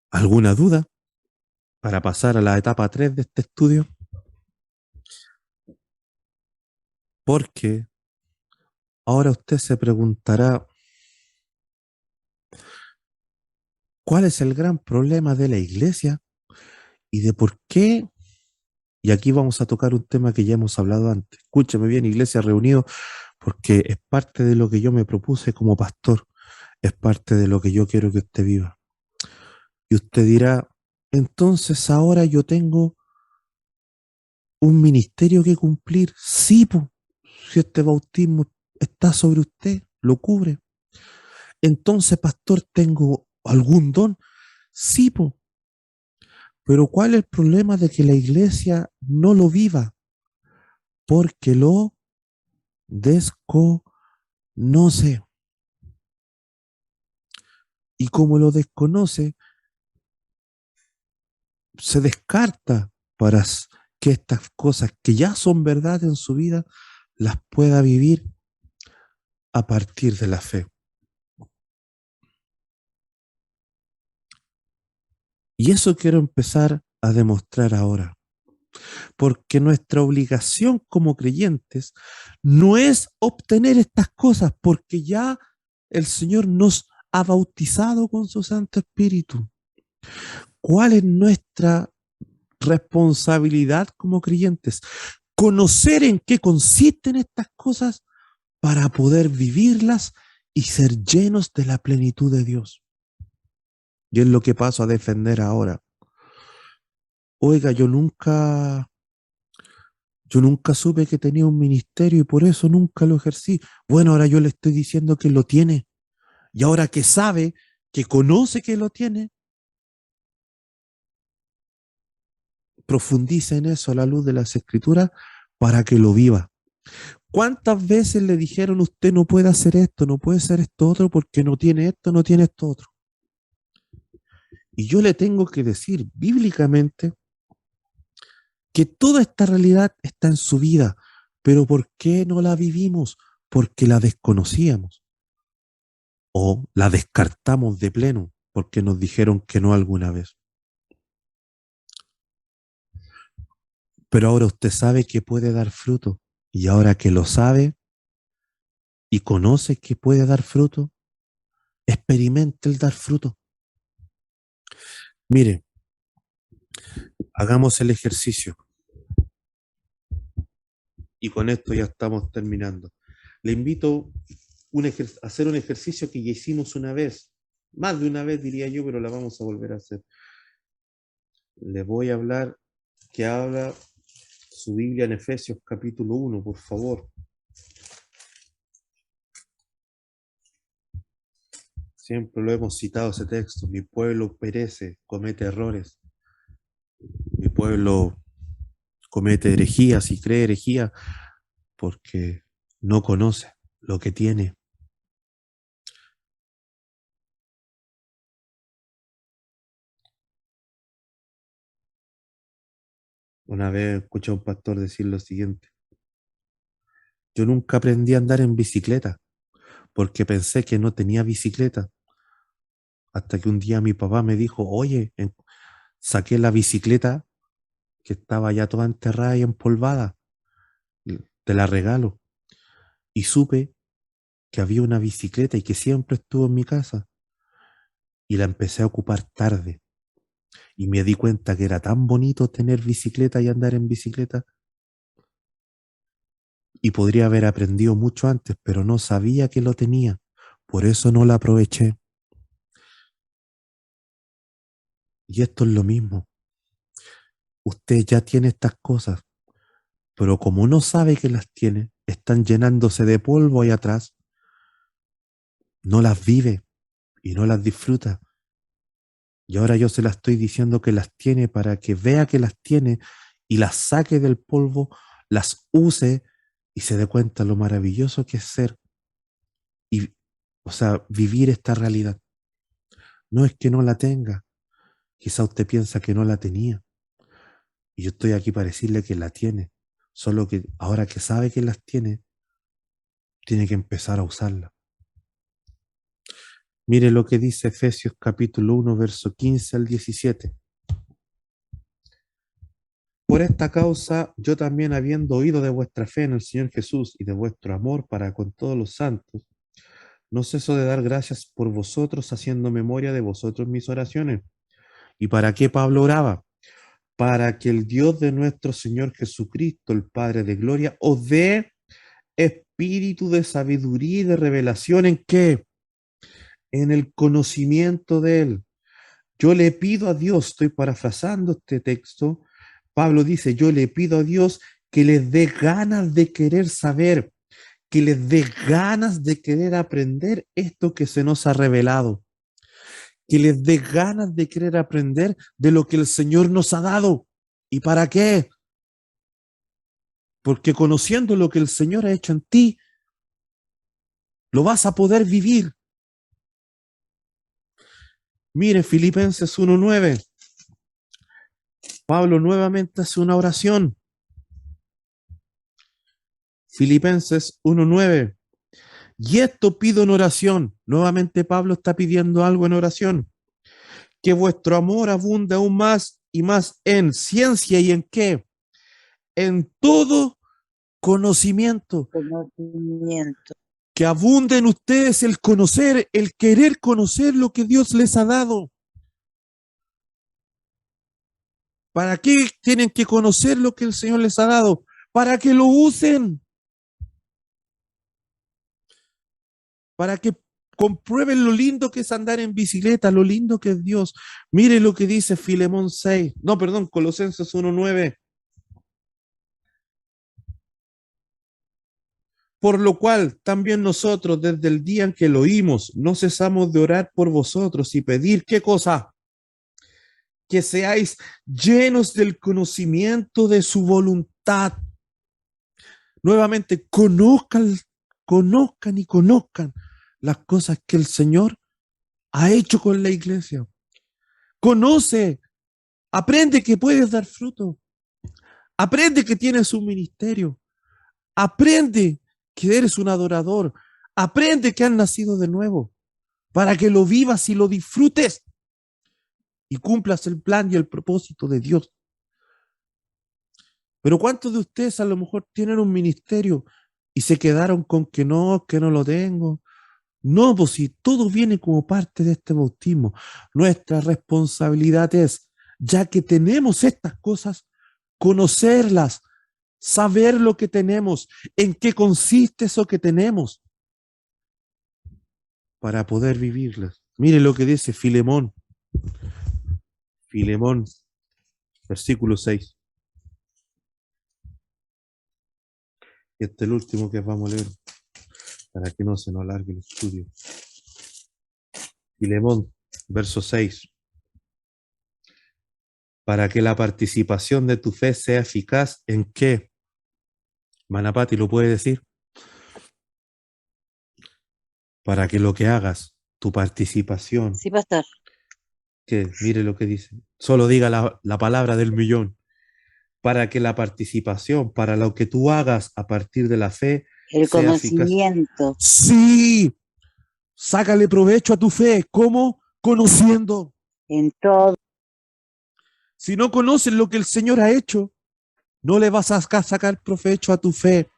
¿Alguna duda para pasar a la etapa 3 de este estudio? Porque ahora usted se preguntará, ¿Cuál es el gran problema de la iglesia y de por qué? Y aquí vamos a tocar un tema que ya hemos hablado antes. Escúcheme bien, iglesia reunido, porque es parte de lo que yo me propuse como pastor, es parte de lo que yo quiero que usted viva. Y usted dirá, entonces ahora yo tengo un ministerio que cumplir. Sí, po, si este bautismo está sobre usted, lo cubre. Entonces, pastor, ¿tengo algún don? Sí, po. Pero ¿cuál es el problema de que la iglesia no lo viva? Porque lo desconoce. Y como lo desconoce, se descarta para que estas cosas que ya son verdad en su vida, las pueda vivir a partir de la fe. Y eso quiero empezar a demostrar ahora. Porque nuestra obligación como creyentes no es obtener estas cosas, porque ya el Señor nos ha bautizado con su Santo Espíritu. ¿Cuál es nuestra responsabilidad como creyentes? Conocer en qué consisten estas cosas para poder vivirlas y ser llenos de la plenitud de Dios. Y es lo que paso a defender ahora. Oiga, yo nunca supe que tenía un ministerio y por eso nunca lo ejercí. Bueno, ahora yo le estoy diciendo que lo tiene. Y ahora que sabe, que conoce que lo tiene, profundice en eso a la luz de las Escrituras para que lo viva. ¿Cuántas veces le dijeron usted no puede hacer esto, no puede hacer esto otro porque no tiene esto, no tiene esto otro? Y yo le tengo que decir bíblicamente que toda esta realidad está en su vida, pero ¿por qué no la vivimos? Porque la desconocíamos o la descartamos de pleno porque nos dijeron que no alguna vez. Pero ahora usted sabe que puede dar fruto y ahora que lo sabe y conoce que puede dar fruto, experimente el dar fruto. Mire, hagamos el ejercicio y con esto ya estamos terminando. Le invito a hacer un ejercicio que ya hicimos una vez, más de una vez diría yo, pero la vamos a volver a hacer. Le voy a hablar que habla su Biblia en Efesios capítulo 1, por favor. Siempre lo hemos citado ese texto. Mi pueblo perece, comete errores. Mi pueblo comete herejías y cree herejía porque no conoce lo que tiene. Una vez escuché a un pastor decir lo siguiente: yo nunca aprendí a andar en bicicleta porque pensé que no tenía bicicleta, hasta que un día mi papá me dijo, oye, saqué la bicicleta que estaba ya toda enterrada y empolvada, te la regalo. Y supe que había una bicicleta y que siempre estuvo en mi casa y la empecé a ocupar tarde. Y me di cuenta que era tan bonito tener bicicleta y andar en bicicleta. Y podría haber aprendido mucho antes, pero no sabía que lo tenía. Por eso no la aproveché. Y esto es lo mismo. Usted ya tiene estas cosas, pero como no sabe que las tiene, están llenándose de polvo ahí atrás, no las vive y no las disfruta. Y ahora yo se las estoy diciendo que las tiene para que vea que las tiene y las saque del polvo, las use y se dé cuenta lo maravilloso que es ser y, o sea, vivir esta realidad. No es que no la tenga, quizá usted piensa que no la tenía y yo estoy aquí para decirle que la tiene, solo que ahora que sabe que las tiene, tiene que empezar a usarla. Mire lo que dice Efesios capítulo 1, verso 15 al 17. Por esta causa, yo también, habiendo oído de vuestra fe en el Señor Jesús y de vuestro amor para con todos los santos, no ceso de dar gracias por vosotros, haciendo memoria de vosotros mis oraciones. ¿Y para qué Pablo oraba? Para que el Dios de nuestro Señor Jesucristo, el Padre de gloria, os dé espíritu de sabiduría y de revelación. ¿En qué? En el conocimiento de Él. Yo le pido a Dios, estoy parafrasando este texto, Pablo dice, yo le pido a Dios que les dé ganas de querer saber, que les dé ganas de querer aprender esto que se nos ha revelado, que les dé ganas de querer aprender de lo que el Señor nos ha dado. ¿Y para qué? Porque conociendo lo que el Señor ha hecho en ti, lo vas a poder vivir. Mire, Filipenses 1:9. Pablo nuevamente hace una oración. Filipenses 1:9. Y esto pido en oración. Nuevamente Pablo está pidiendo algo en oración. Que vuestro amor abunde aún más y más en ciencia y en qué? En todo conocimiento. Conocimiento. Que abunde en ustedes el conocer, el querer conocer lo que Dios les ha dado. ¿Para qué tienen que conocer lo que el Señor les ha dado? Para que lo usen. Para que comprueben lo lindo que es andar en bicicleta, lo lindo que es Dios. Mire lo que dice Filemón 6. No, perdón, Colosenses 1:9. Por lo cual también nosotros desde el día en que lo oímos no cesamos de orar por vosotros y pedir, ¿qué cosa? Que seáis llenos del conocimiento de su voluntad. Nuevamente, conozcan y conozcan las cosas que el Señor ha hecho con la iglesia. Conoce, aprende que puedes dar fruto. Aprende que tienes un ministerio. Aprende que eres un adorador. Aprende que has nacido de nuevo para que lo vivas y lo disfrutes y cumplas el plan y el propósito de Dios. Pero ¿cuántos de ustedes a lo mejor tienen un ministerio y se quedaron con que no lo tengo? No, pues si todo viene como parte de este bautismo, nuestra responsabilidad es, ya que tenemos estas cosas, conocerlas, saber lo que tenemos, en qué consiste eso que tenemos, para poder vivirlas. Mire lo que dice Filemón, versículo 6. Y este es el último que vamos a leer, para que no se nos alargue el estudio. Filemón, verso 6. Para que la participación de tu fe sea eficaz, ¿en qué? Manapati lo puede decir. Para que lo que hagas, tu participación, Sí, pastor. que mire lo que dice, solo diga la palabra del millón. Para que la participación, para lo que tú hagas a partir de la fe, El sea eficaz. conocimiento. Sí, sácale provecho a tu fe. ¿Cómo? Conociendo. En todo. Si no conoces lo que el Señor ha hecho, no le vas a sacar provecho a tu fe.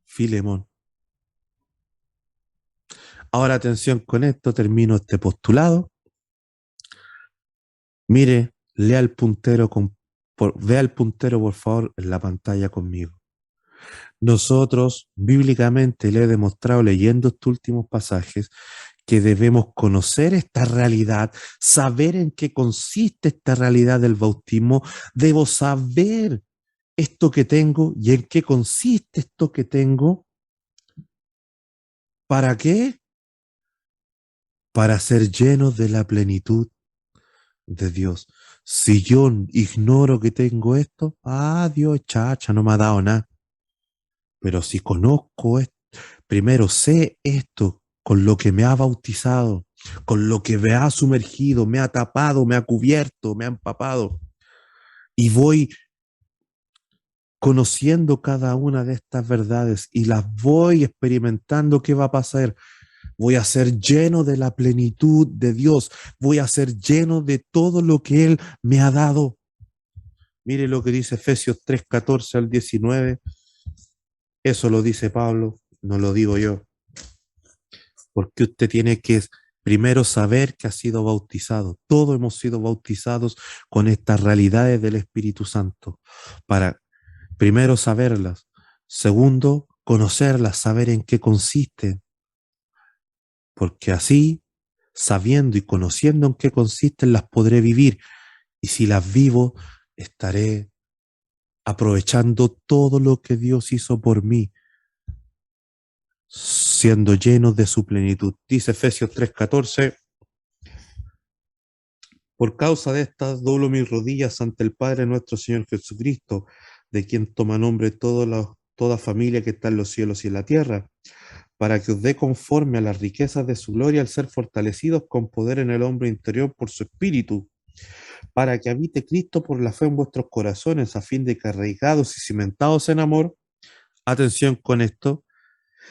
Filemón. Ahora atención con esto, termino este postulado. Mire, lea el puntero, vea el puntero por favor en la pantalla conmigo. Nosotros bíblicamente le he demostrado leyendo estos últimos pasajes que debemos conocer esta realidad, saber en qué consiste esta realidad del bautismo. Debo saber esto que tengo y en qué consiste esto que tengo. ¿Para qué? Para ser llenos de la plenitud de Dios. Si yo ignoro que tengo esto, Dios, chacha, no me ha dado nada. Pero si conozco esto, primero sé esto con lo que me ha bautizado, con lo que me ha sumergido, me ha tapado, me ha cubierto, me ha empapado, y voy conociendo cada una de estas verdades y las voy experimentando, ¿qué va a pasar? Voy a ser lleno de la plenitud de Dios. Voy a ser lleno de todo lo que Él me ha dado. Mire lo que dice Efesios 3:14 al 19. Eso lo dice Pablo, no lo digo yo. porque usted tiene que primero saber que ha sido bautizado. Todos hemos sido bautizados con estas realidades del Espíritu Santo, para primero saberlas, segundo, conocerlas, saber en qué consisten, porque así, sabiendo y conociendo en qué consisten, las podré vivir, y si las vivo, estaré aprovechando todo lo que Dios hizo por mí, siendo llenos de su plenitud. Dice Efesios 3:14, por causa de estas doblo mis rodillas ante el Padre nuestro Señor Jesucristo, de quien toma nombre toda familia que está en los cielos y en la tierra, para que os dé conforme a las riquezas de su gloria al ser fortalecidos con poder en el hombre interior por su espíritu, para que habite Cristo por la fe en vuestros corazones, a fin de que arraigados y cimentados en amor, atención con esto,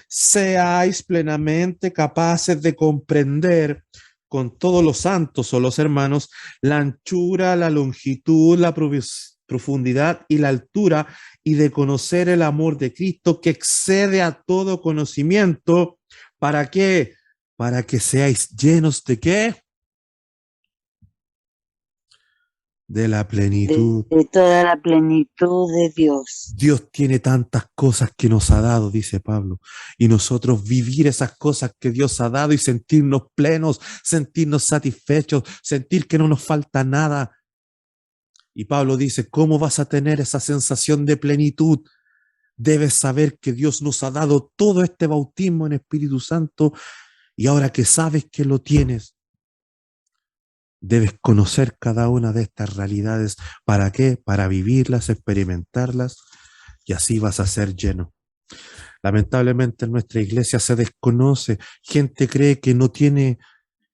seáis plenamente capaces de comprender con todos los santos o los hermanos la anchura, la longitud, la profundidad y la altura, y de conocer el amor de Cristo que excede a todo conocimiento. ¿Para qué? Para que seáis llenos de ¿qué? De la plenitud. De toda la plenitud de Dios. Dios tiene tantas cosas que nos ha dado, dice Pablo, y nosotros vivir esas cosas que Dios ha dado y sentirnos plenos, sentirnos satisfechos, sentir que no nos falta nada. Y Pablo dice, ¿cómo vas a tener esa sensación de plenitud? Debes saber que Dios nos ha dado todo este bautismo en Espíritu Santo, y ahora que sabes que lo tienes, debes conocer cada una de estas realidades. ¿Para qué? Para vivirlas, experimentarlas, y así vas a ser lleno. Lamentablemente en nuestra iglesia se desconoce. Gente cree que no tiene,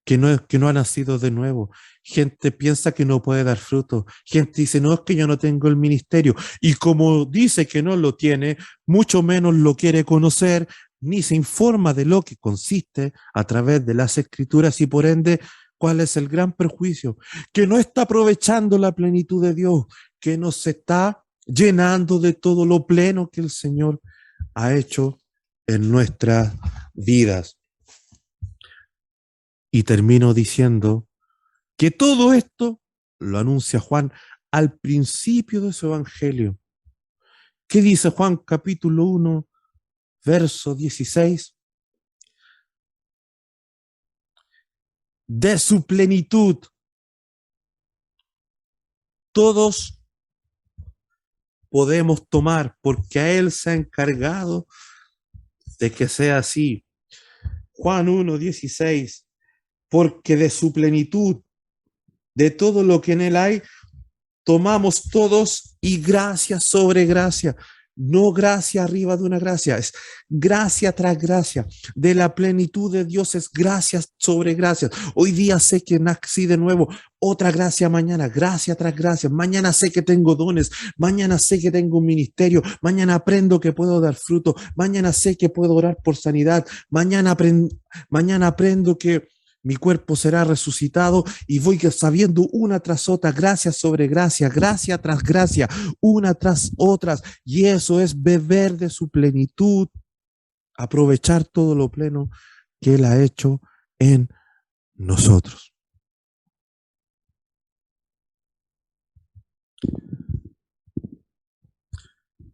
que no ha nacido de nuevo. Gente piensa que no puede dar fruto. Gente dice, no, es que yo no tengo el ministerio. Y como dice que no lo tiene, mucho menos lo quiere conocer, ni se informa de lo que consiste a través de las Escrituras, y por ende, ¿cuál es el gran perjuicio? Que no está aprovechando la plenitud de Dios, que no se está llenando de todo lo pleno que el Señor ha hecho en nuestras vidas. Y termino diciendo que todo esto lo anuncia Juan al principio de su evangelio. ¿Qué dice Juan capítulo 1, verso 16? De su plenitud todos podemos tomar, porque a Él se ha encargado de que sea así. Juan 1:16, porque de su plenitud, de todo lo que en Él hay, tomamos todos, y gracia sobre gracia. No gracia arriba de una gracia, es gracia tras gracia. De la plenitud de Dios es gracia sobre gracia. Hoy día sé que nací de nuevo, otra gracia mañana, gracia tras gracia. Mañana sé que tengo dones, mañana sé que tengo un ministerio, mañana aprendo que puedo dar fruto, mañana sé que puedo orar por sanidad, mañana aprendo que mi cuerpo será resucitado, y voy sabiendo una tras otra, gracia sobre gracia, gracia tras gracia, una tras otras, y eso es beber de su plenitud, aprovechar todo lo pleno que Él ha hecho en nosotros.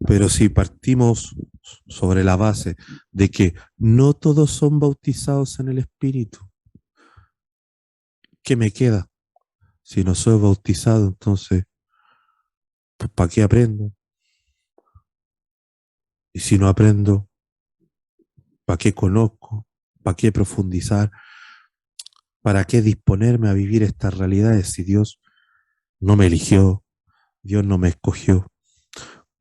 Pero si partimos sobre la base de que no todos son bautizados en el Espíritu, ¿qué me queda? Si no soy bautizado, entonces, pues, ¿para qué aprendo? Y si no aprendo, ¿para qué conozco? ¿Para qué profundizar? ¿Para qué disponerme a vivir estas realidades si Dios no me eligió? Dios no me escogió.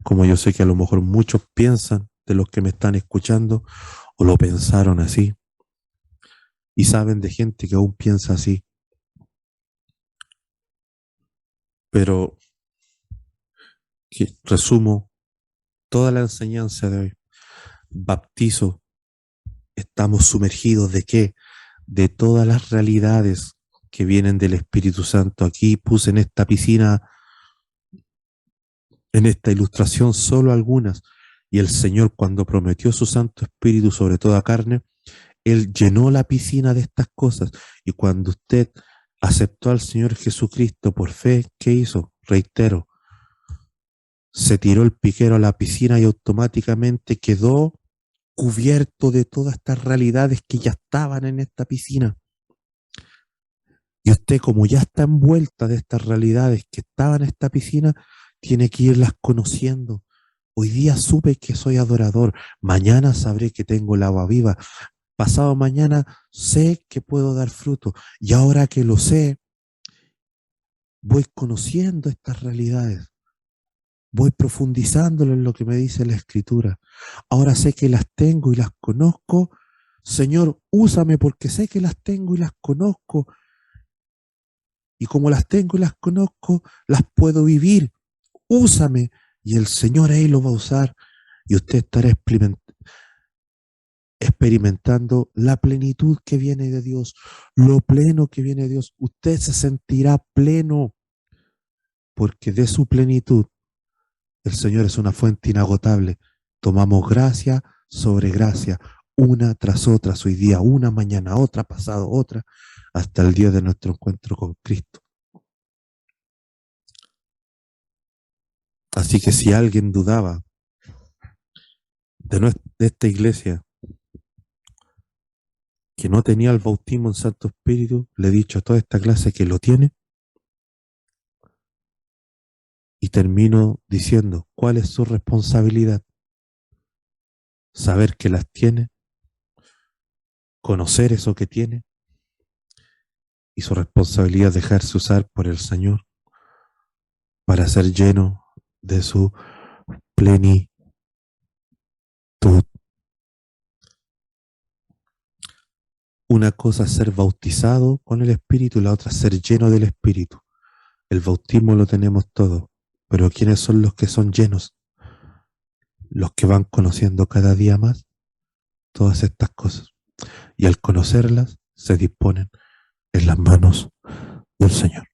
Como yo sé que a lo mejor muchos piensan de los que me están escuchando, o lo pensaron así, y saben de gente que aún piensa así. Pero resumo toda la enseñanza de hoy. Bautizo, estamos sumergidos ¿de qué? De todas las realidades que vienen del Espíritu Santo. Aquí puse en esta piscina, en esta ilustración, solo algunas. Y el Señor, cuando prometió su Santo Espíritu sobre toda carne, Él llenó la piscina de estas cosas. Y cuando usted aceptó al Señor Jesucristo por fe, ¿qué hizo? Reitero, se tiró el piquero a la piscina y automáticamente quedó cubierto de todas estas realidades que ya estaban en esta piscina. Y usted, como ya está envuelta de estas realidades que estaban en esta piscina, tiene que irlas conociendo. Hoy día supe que soy adorador, mañana sabré que tengo el agua viva, pasado mañana sé que puedo dar fruto, y ahora que lo sé, voy conociendo estas realidades, voy profundizándolo en lo que me dice la Escritura. Ahora sé que las tengo y las conozco. Señor, úsame porque sé que las tengo y las conozco. Y como las tengo y las conozco, las puedo vivir. Úsame. Y el Señor ahí lo va a usar. Y usted estará experimentando la plenitud que viene de Dios, lo pleno que viene de Dios. Usted se sentirá pleno porque de su plenitud el Señor es una fuente inagotable. Tomamos gracia sobre gracia, una tras otra, hoy día una, mañana otra, pasado otra, hasta el día de nuestro encuentro con Cristo. Así que si alguien dudaba de esta iglesia, que no tenía el bautismo en Santo Espíritu, le he dicho a toda esta clase que lo tiene. Y termino diciendo, ¿cuál es su responsabilidad? Saber que las tiene, conocer eso que tiene, y su responsabilidad es dejarse usar por el Señor para ser lleno de su plenitud. Una cosa es ser bautizado con el Espíritu y la otra es ser lleno del Espíritu. El bautismo lo tenemos todo, pero ¿quiénes son los que son llenos? Los que van conociendo cada día más todas estas cosas. Y al conocerlas, se disponen en las manos del Señor.